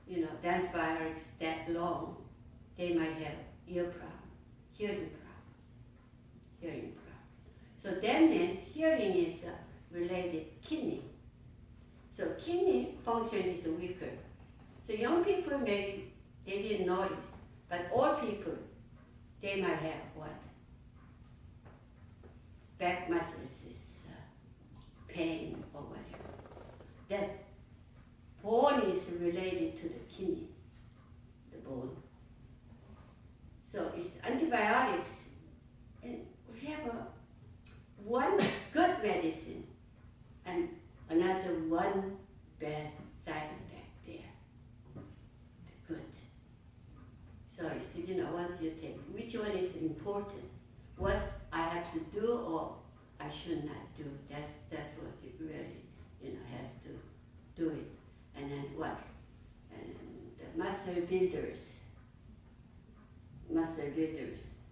the antibiotics that long, they might have ear problem, hearing problem. So that means hearing is related kidney. So kidney function is weaker. So young people maybe they didn't notice, but old people, they might have what? Back muscles is pain or whatever. That bone is related to the kidney, the bone. So it's antibiotics, and we have one good medicine and another one do it. And then what? And the muscle builders.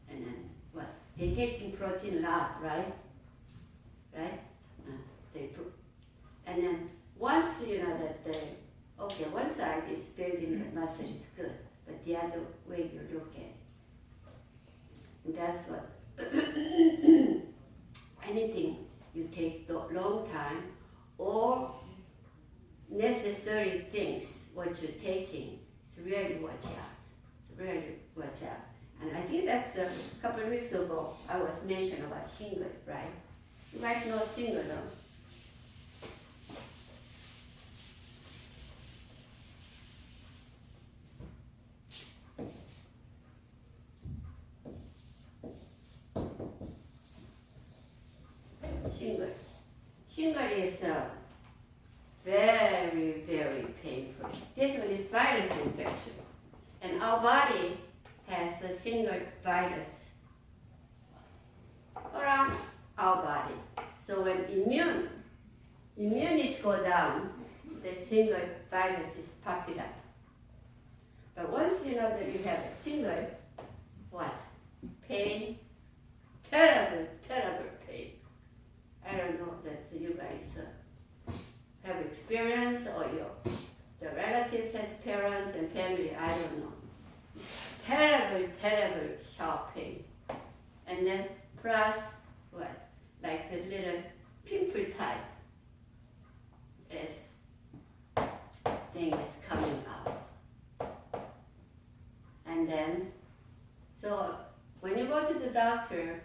And then what? They taking protein a lot, right? Right? And then once you know that one side is building the muscle is good, but the other way you look at it. And that's what anything you take long time or necessary things what you're taking, it's really watch out. And I think that's a couple of weeks ago I was mentioned about shingle, right? You guys know shingle, though? Shingle is very, very painful. This one is virus infection. And our body has a single virus around our body. So when immunities go down, the single virus is popping up. But once you know that you have a single, what? Pain, terrible pain. I don't know that you guys have experience or the relatives has parents and family, I don't know. Terrible sharp pain. And then plus what? Like a little pimple type as things coming out. And then, so when you go to the doctor,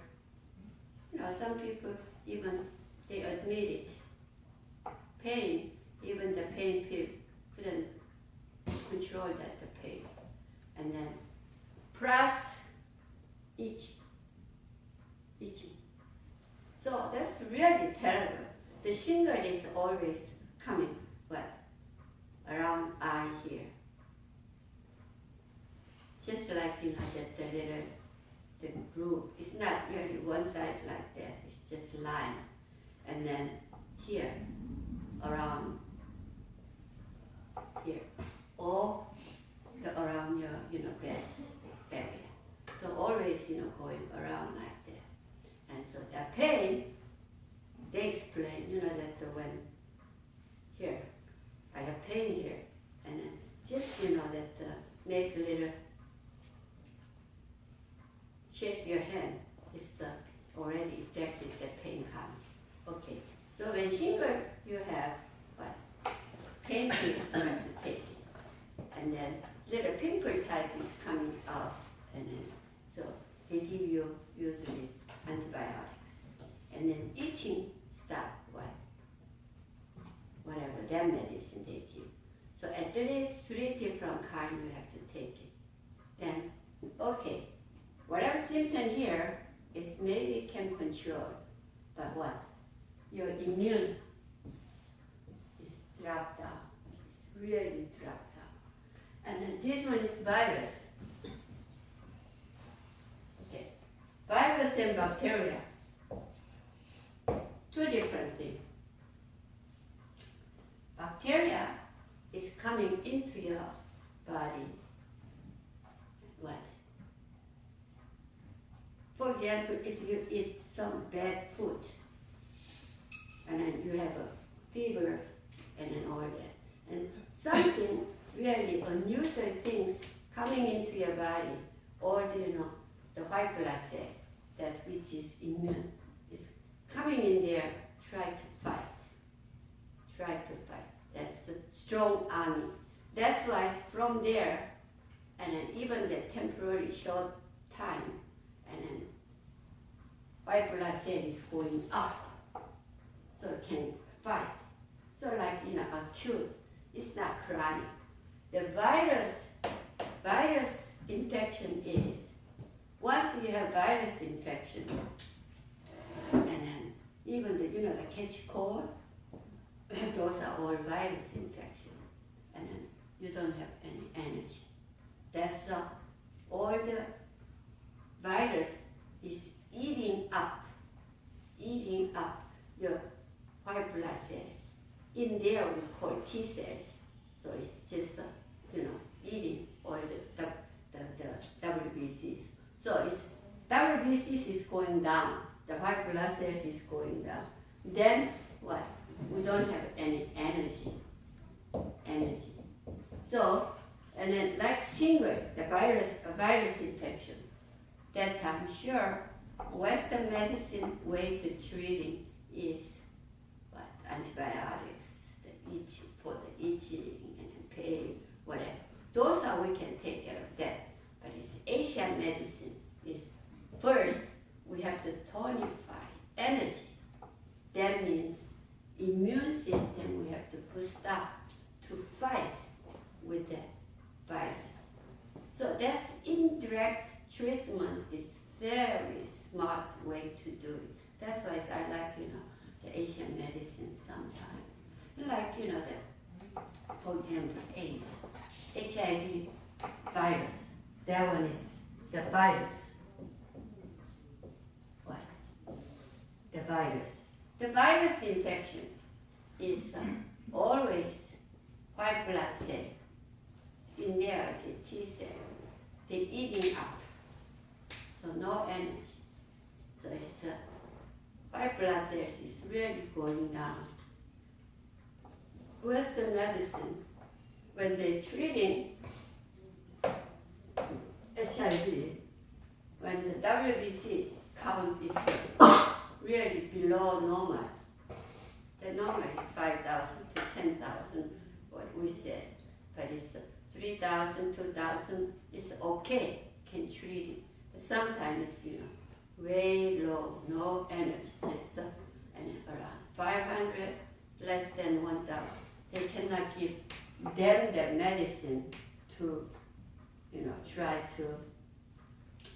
some people even they admit it. Pain, even the pain pill couldn't control the pain. And then plus itching. So that's really terrible. The shingle is always coming, around eye here. Just like the groove. It's not really one side like that. It's just line. And then here, around here, or around your bed area. So always going around like that. And so that pain, they explain, that when here, I have pain here, and then just that make a little shake your hand. It's already affected. That pain comes. Okay. So when shingle, you have pain pills you have to take it. And then little pimple type is coming out. And then, so they give you usually antibiotics. And then itching stop, whatever, that medicine they give. So at least 3 different kinds you have to take it. Then, okay, whatever symptom here is maybe can control, but what? Your immune is dropped out. It's really dropped out. And then this one is virus. Okay. Virus and bacteria. 2 different things. Bacteria is coming into your body. What? For example, if you eat some bad food, and then you have a fever, and then all that. And something really unusual things coming into your body, or the white blood cell, that's which is immune, is coming in there, try to fight. That's the strong army. That's why from there, and then even the temporary short time, and then white blood cell is going up. So it can fight. So like acute, it's not chronic. The virus infection is, once you have virus infection, and then even the catch cold, those are all virus infection. And then you don't have any energy. That's all the virus is eating up your white blood cells, in there we call T cells. So it's just, eating all the WBCs. So it's WBCs is going down, the white blood cells is going down. Then what? We don't have any energy. So, and then like shingles, the virus infection, that I'm sure Western medicine way to treating is what? Antibiotics, for the itching and pain, whatever. Those are, we can take care of that. But it's Asian medicine is first we have to tonify energy. That means immune system we have to boost up to fight with the virus. So that's indirect treatment is very smart way to do it. That's why I like, the Asian medicine sometimes. Like, for example, AIDS, HIV virus. That one is the virus. What? The virus. The virus infection is always white blood cell. In there is a T cell. They're eating up. So no energy. So it's white blood cells is really going down. Western medicine, when they're treating HIV, when the WBC count is really below normal, the normal is 5,000 to 10,000, what we said, but it's 3,000, 2,000 is okay, can treat it. But sometimes, way low, no energy, just and around 500, less than 1,000. They cannot give them the medicine to, try to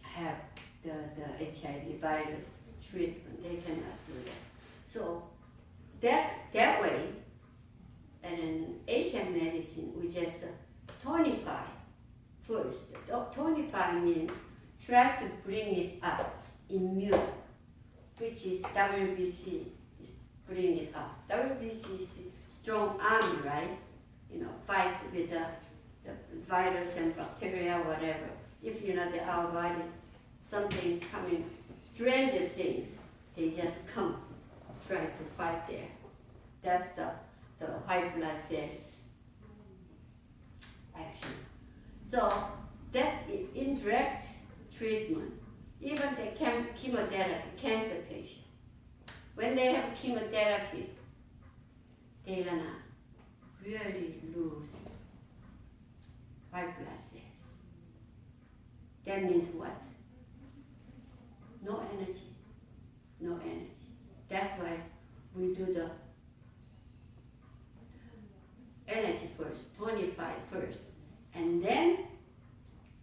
have the HIV virus treatment. They cannot do that. So that way, and in Asian medicine, we just tonify first. Tonify means try to bring it up, immune, which is WBC is bring it up. WBC is strong army, right? Fight with the virus and bacteria, whatever. If our body, something coming, stranger things, they just come, try to fight there. That's the white blood cells action. So that indirect treatment, even the chemotherapy, cancer patient, when they have chemotherapy, they're gonna really lose white blood cells. That means what? No energy. No energy. That's why we do the energy first, tonify first, and then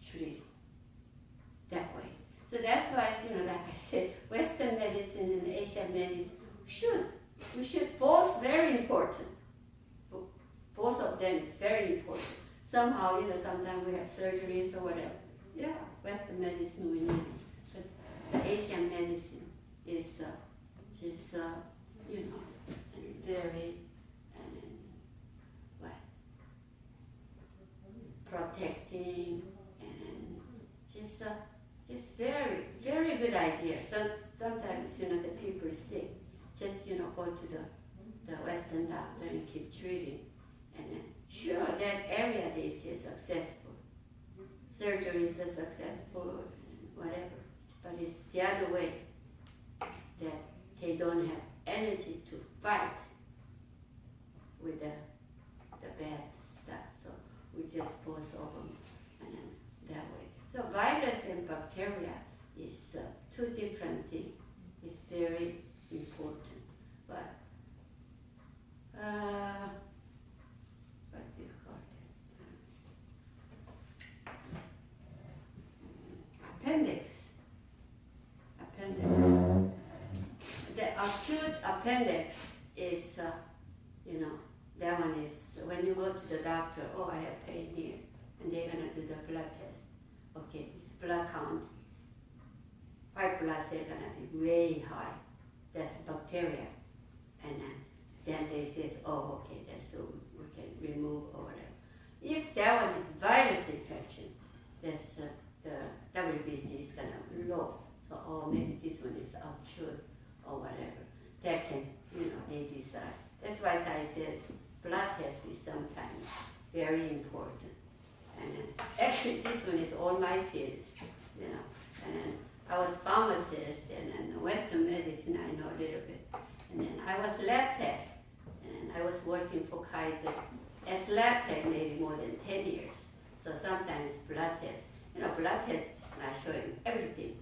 treat that way. So that's why, like I said, Western medicine and Asian medicine we should both very important. Both of them is very important. Somehow, sometimes we have surgeries or whatever. Yeah, Western medicine we need it. But the Asian medicine is just, very, protecting and just very, very good idea. Sometimes, the people are sick, just, go to the Western doctor and keep treating. And then, sure, that area they say successful. Surgeries are successful, whatever. But it's the other way, that they don't have energy to fight with the bad stuff. So we just both of them, and then that way. So virus and bacteria is two different things. It's very important. But what do you call it? Appendix. The acute appendix is, that one is when you go to the doctor, I have pain here, and they're gonna do the blood test. Okay, it's blood count. White blood cell gonna be way high. That's bacteria. And then they says, okay, very important. And then, actually, this one is all my field, you know. And then I was pharmacist, and then Western medicine I know a little bit. And then I was lab tech, and I was working for Kaiser as lab tech maybe more than 10 years. So sometimes blood tests, you know, blood tests is not showing everything,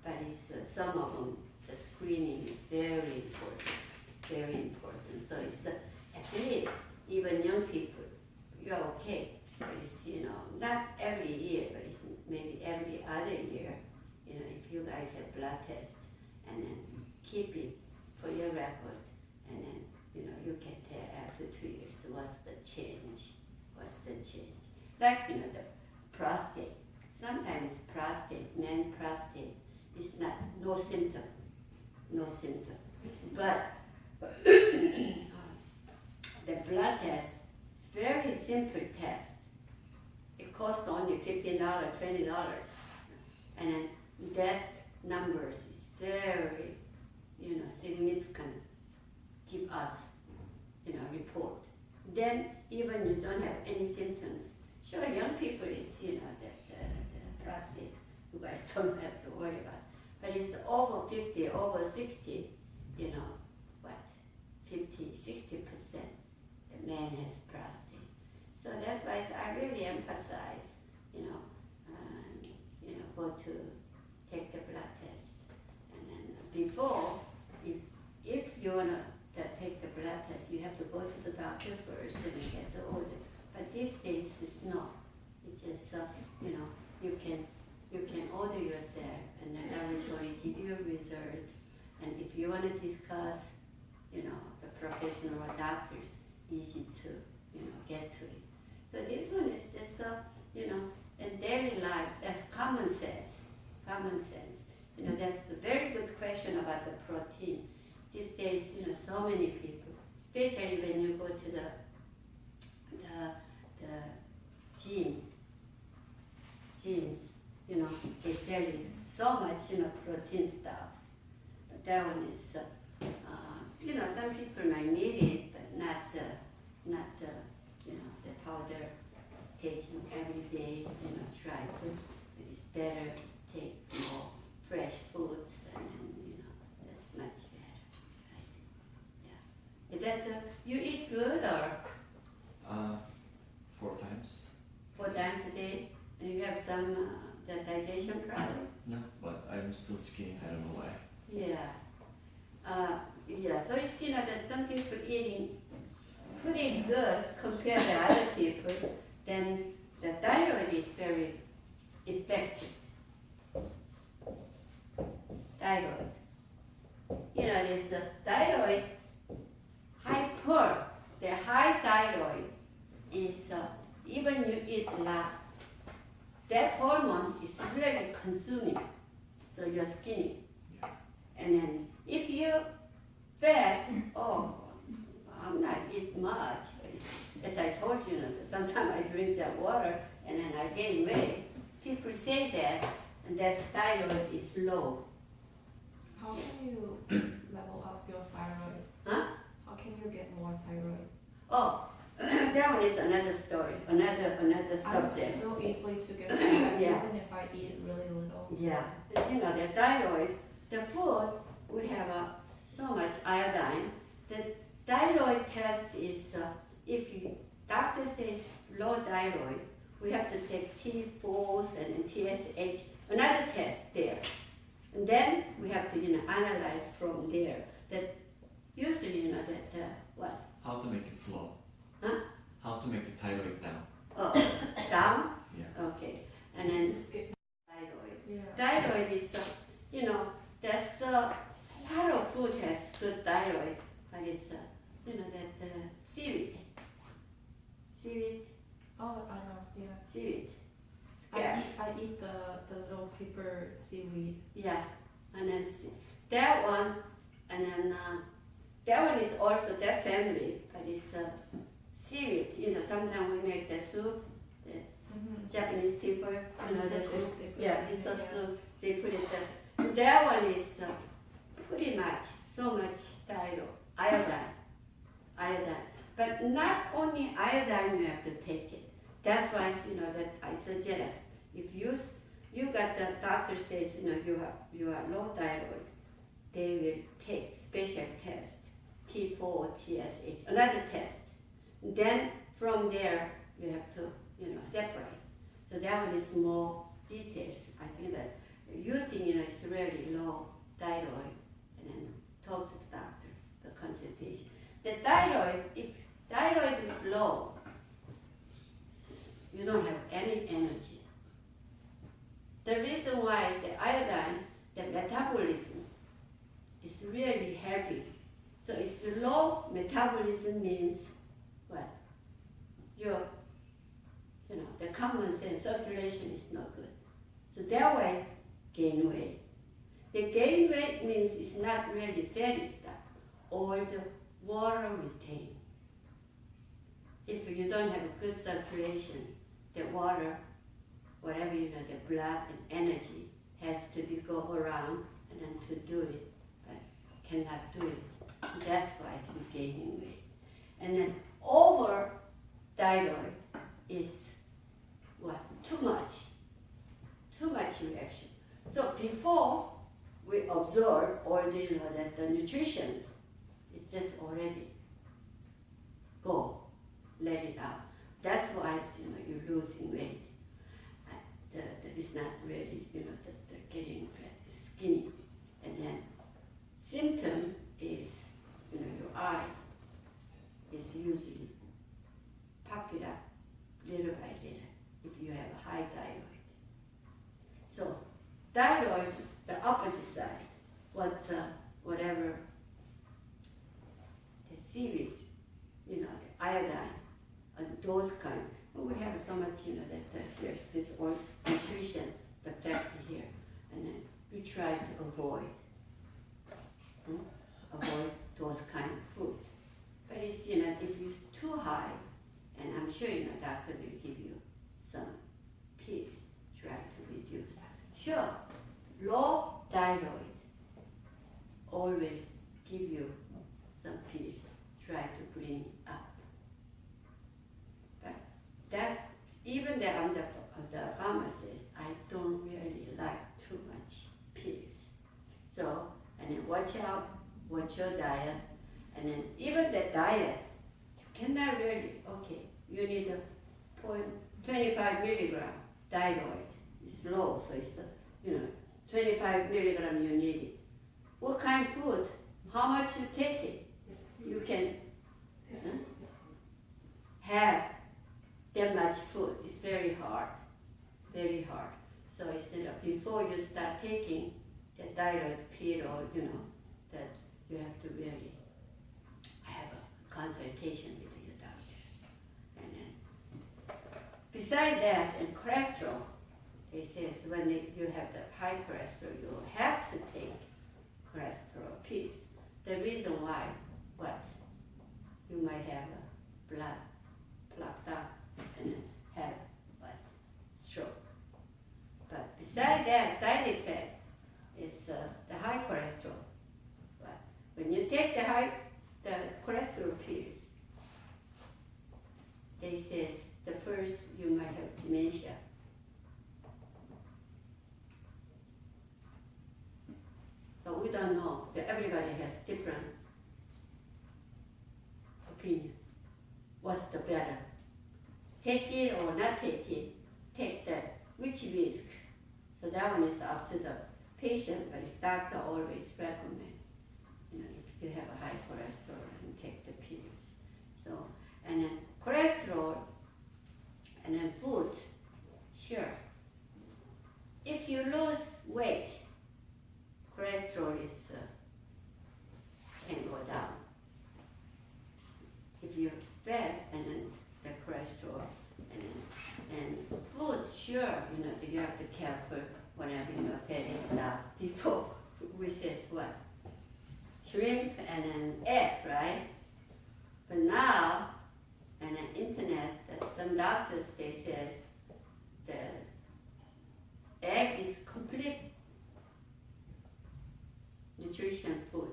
but it's some of them, the screening is very important, very important. So it's at least even young people, you're okay. But it's, you know, not every year, but it's maybe every other year. You know, if you guys have blood test, and then keep it for your record, and then, you know, you can tell after 2 years what's the change, what's the change. Like, you know, the prostate. Sometimes prostate, man prostate, is not, no symptom, no symptom. But the blood test is very simple test. It costs only $15, $20, and then that numbers is very, you know, significant. Give us, you know, report. Then even you don't have any symptoms. Sure, young people is, you know, the prostate, you guys don't have to worry about. But it's over 50, over 60, you know, what, 50, 60%, the man has prostate. So that's why I really emphasize, you know, go to take the blood test. And then before, if you want to take the blood test, you have to go to the doctor first and get the order. But these days it's not. It's just, you know, you can order yourself, and the laboratory give you a result. And if you want to discuss, you know, the professional or doctors, easy to, you know, get to it. So this one is just, you know, in daily life, that's common sense. Common sense. You know, that's a very good question about the protein. These days, you know, so many people, especially when you go to the gyms, you know, they selling so much, you know, protein stuffs. But that one is, you know, some people might need it, but not you know, the powder taking every day, you know, try to. It's better take more fresh foods, and you know, that's much better. Right? Yeah. Is that you eat good or? 4 times. 4 times a day, and you have some the digestion problem. No, but I'm still skinny. I don't know why. Yeah. Yeah. So it's, you know, that some people eating pretty good compared to other people, then the thyroid is very effective. Thyroid. You know, this thyroid hyper, the high thyroid is, even you eat a lot, that hormone is really consuming, so you're skinny. Yeah. And then if you fat, oh, I'm not eating much. As I told you, sometimes I drink that water and then I gain weight. People say that, and that thyroid is low. How can you level up your thyroid? Huh? How can you get more thyroid? Oh, that one is another story, another I'm subject. so easily to get thyroid, Yeah. even if I eat really little. Yeah, you know, the thyroid, the food, we have so much iodine. The thyroid test is, if you, doctor says low thyroid, we have to take T4s and TSH, another test there. And then we have to, you know, analyze from there. That usually, you know, that, what? How to make it slow? Huh? How to make the thyroid down? Oh, down? Yeah. Okay, and then Just skip. thyroid. Yeah. Thyroid is, you know, there's a lot of food has good thyroid, but it's, you know, that seaweed. Seaweed, Oh, I know. Yeah. seaweed. I eat the little paper seaweed. Yeah, and then that one, and then that one is also that family, but it's seaweed. You know, sometimes we make the soup. The Japanese people, you know, Miso the soup, they put yeah, it in, miso yeah. soup. They put it there. That one is pretty much so much thyroid, iodine. But not only iodine you have to take it. That's why that I suggest if you got the doctor says you are low thyroid, they will take special test, T4 or TSH, another test. Then from there you have to separate. So that one is more details. I think that you think it's really low thyroid, and then talk to the doctor, the consultation. The thyroid, if thyroid is low, you don't have any energy. The reason why the iodine, the metabolism is really heavy. So it's low metabolism means what? The common sense circulation is not good. So that way, gain weight. The gain weight means it's not really fatty stuff, or the water retain. If you don't have a good circulation, the water, whatever the blood and energy has to be go around and then to do it, but cannot do it. That's why it's gaining weight. And then over thyroid is what? Too much reaction. So before we absorb all the nutrition, it's just already go, let it out. That's why you're losing weight. It's not really the getting fat, it's skinny. And then symptom is your eye is usually pop it up little by little if you have a high thyroid. So thyroid, the opposite side, whatever the series, the iodine, and those kind. We have so much, that there's this all nutrition, the factor here, and then we try to avoid those kind of food. But it's, if it's too high, and I'm sure, doctor will give you some pills, try to reduce. Sure, low thyroid, always give you some pills, try to bring up. But that's, even that I'm the pharmacist, I don't really like too much pills. So, and then watch your diet, and then even the diet, you cannot really, you need a 25 milligram thyroid, it's low, so it's, 25 milligram you need it. What kind of food, how much you take it, you can have that much food, it's very hard. So instead of before you start taking the thyroid pill or that you have to really have a consultation with your doctor. And then beside that, and cholesterol, it says when you have the high cholesterol, you have to take cholesterol pills. The reason why, you might have a blood clogged up and then have stroke. But beside that, side effect is the high cholesterol. But when you take the cholesterol pills, they says the first you might have dementia. So we don't know. Everybody has different opinion. What's the better? Take it or not take it? Take that. Which risk? So that one is up to the patient, but it's doctor always recommend. If you have a high cholesterol, and take the pills. So, and then cholesterol, and then food, sure. If you lose weight, cholesterol is can go down. If you're fat, and then the cholesterol, and food, sure, you have to care for whatever, fatty stuff. Before, we says what? Shrimp and then egg, right? But now, and the internet, some doctors, they says the egg is complete nutrition food.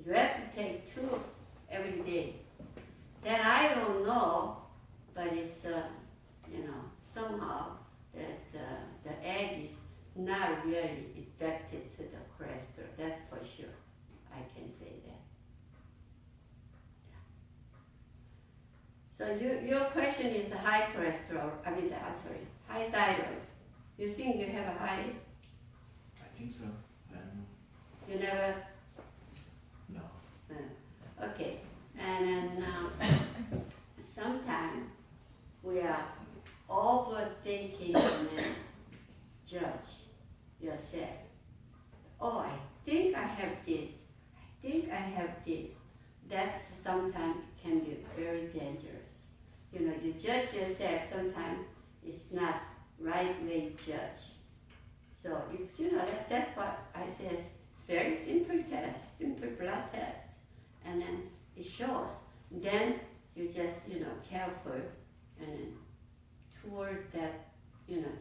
You have to take 2 every day. know, but it's somehow that the egg is not really affected to the cholesterol. That's for sure. I can say that. So your question is high cholesterol. I'm sorry, high thyroid. You think you have a high? I think so. I don't know. You never. No. Okay, and then sometimes we are overthinking and then judge yourself. Oh, I think I have this. I think I have this. That's sometimes can be very dangerous. You judge yourself. Sometimes it's not right way judge. So if that's what I say. It's very simple test, simple blood test, and then it shows. Then you just careful and then toward that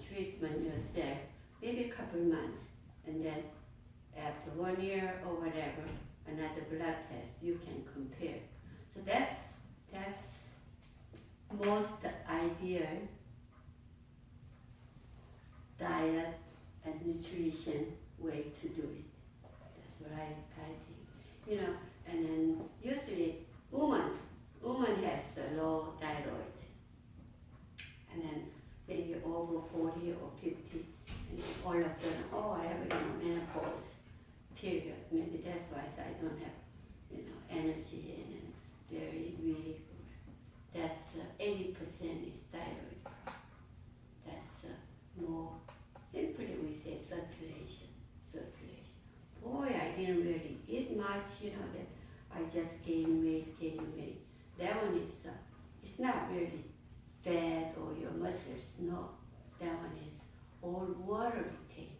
treatment yourself, maybe a couple months, and then after 1 year or whatever, another blood test you can compare. So that's most ideal diet and nutrition way to do it. That's what I think. And then usually woman has a low thyroid, and then maybe over 40 or 50, and then all of a sudden, oh, I have menopause period. Maybe that's why I don't have energy and very weak. That's 80% is thyroid problem. That's more simply we say circulation. Boy, I didn't really eat much, that I just gained weight. That one is, it's not really fat or your muscles, no. That one is all water retain.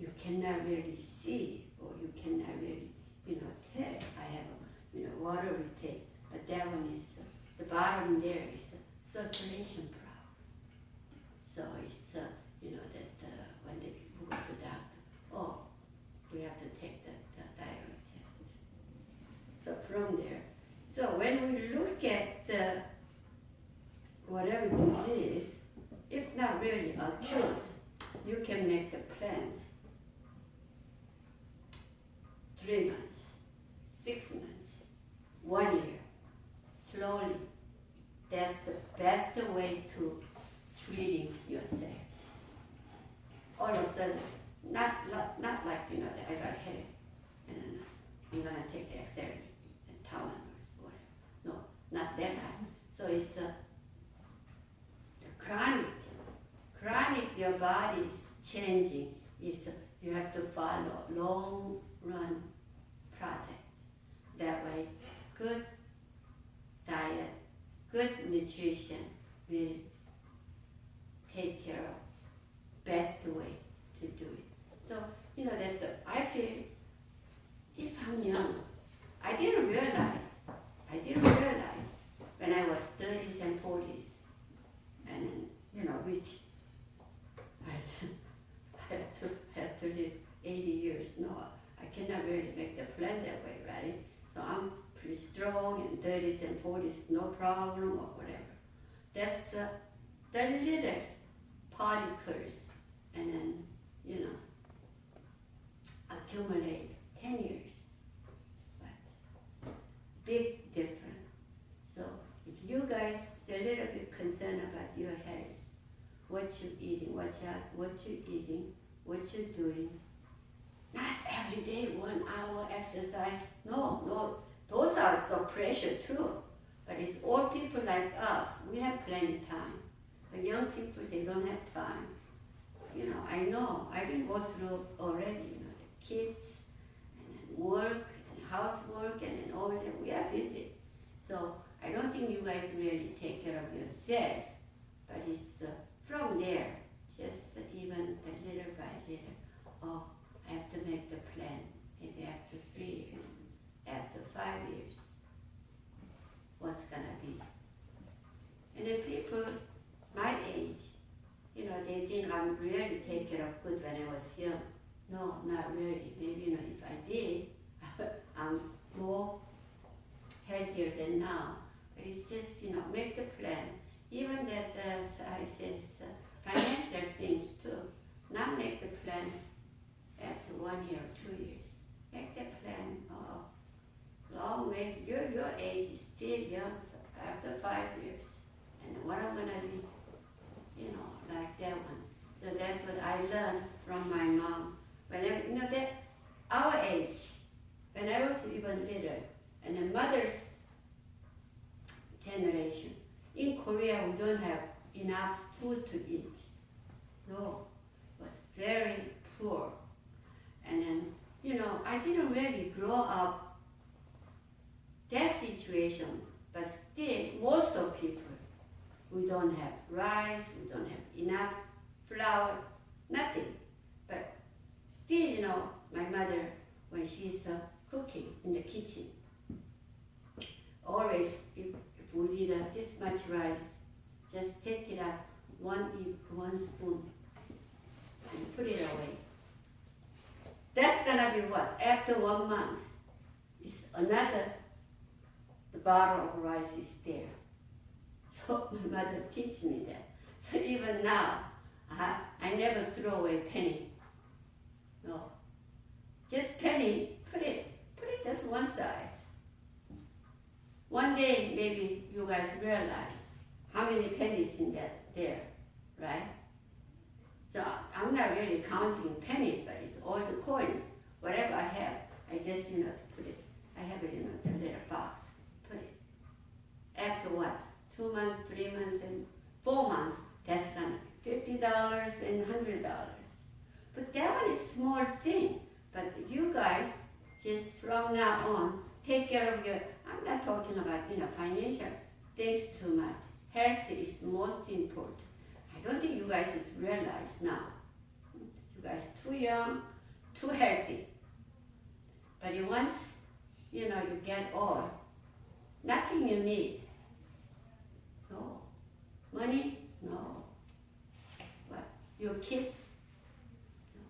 You cannot really see, or you cannot really, tell. I have, water retain, but that one is, the bottom there is a circulation problem. So it's, that when the people go to doctor, oh, we have to take the thyroid test. So from there, so when we look at the whatever disease, if not really acute, you can make the plans. 3 months, 6 months, 1 year, slowly. That's the best way to treating yourself. All of a sudden, not like that I got a headache and I'm gonna take the Excedrin and Tylenol or whatever. No, not that kind. So it's the chronic. Your body is changing. You have to follow long run project. That way, good diet, good nutrition will take care of best way to do it. So, that I feel if I'm young, I didn't realize when I was 30s and 40s, and which I had to live 80 years. No, I cannot really make the plan that way, right? So I'm pretty strong in 30s and 40s, no problem or whatever. That's the little particles, and then, accumulate 10 years. But big difference. So if you guys are a little bit concerned about your health, what you're eating, watch out what you're eating, what you're doing. Not every day 1 hour exercise. No, those are the pressure too. But it's all people like us. We have plenty of time. But young people, they don't have time. I know. I've been go through already. The kids and then work and housework and then all that. We are busy. So I don't think you guys really take care of yourself. But it's from there, just even little by little. Oh, I have to make the plan. Maybe after 3 years, after 5 years, what's gonna be? And then people my age, they think I'm really taking care of good when I was young. No, not really. Maybe, if I did, I'm more healthier than now. But it's just, make the plan. Even that, I says, financial things too. Not make the plan after 1 year or 2 years. Make the plan, long way. Your age is still young, so after 5 years. And what I'm gonna be, like that one. So that's what I learned from my mom. Whenever, that our age, when I was even little, and the mother's generation, in Korea we don't have enough food to eat. No, it was very poor. And then, I didn't really grow up that situation, but still, most of people, we don't have rice, we don't have enough flour, nothing. But still, my mother, when she's cooking in the kitchen, always, if we did this much rice, just take it out, one spoon, and put it away. That's gonna be what? After 1 month, it's another, the bottle of rice is there. So my mother teach me that. So even now, I never throw away penny. No. Just penny, put it just one side. One day, maybe you guys realize how many pennies in there, right? So I'm not really counting pennies, but it's all the coins. Whatever I have, I just, put it. I have it, the little box. Put it. After what? 2 months, 3 months, and 4 months, that's gonna be $50 and $100. But that one is small thing. But you guys, just from now on, take care of your, I'm not talking about, financial things too much. Health is most important. I don't think you guys realize now. You guys too young, too healthy. But once, you get old, nothing you need. No. Money? No. What? Your kids? No.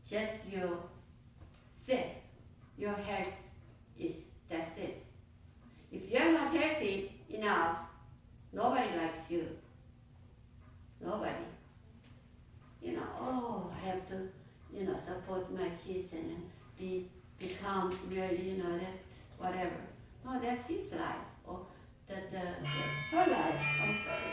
Just your self. Your health that's it. If you're not healthy enough, nobody likes you. Nobody. I have to, support my kids and then become really, that whatever. No, that's his life. Or her life. I'm sorry.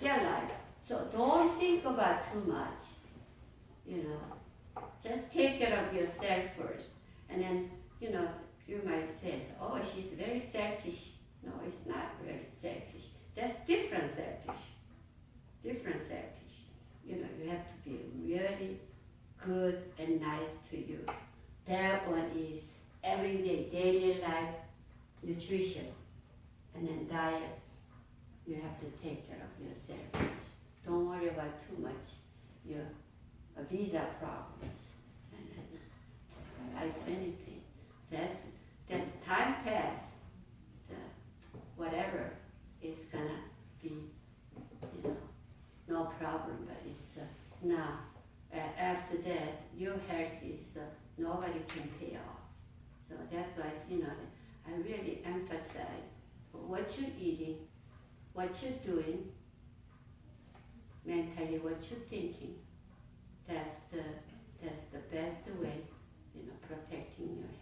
Their life. So don't think about too much. Just take care of yourself first. And then, you might say, oh, she's very selfish. No, it's not really selfish. That's different selfish. Different selfish. You have to be really good and nice to you. That one is everyday, daily life, nutrition, and then diet. You have to take care of yourself first. Don't worry about too much your visa problems and anything. That's time pass. Whatever is gonna be, no problem. But it's now after that, your health is nobody can pay off. So that's why I really emphasize what you're eating, what you're doing, mentally, what you're thinking. That's the best way, protecting your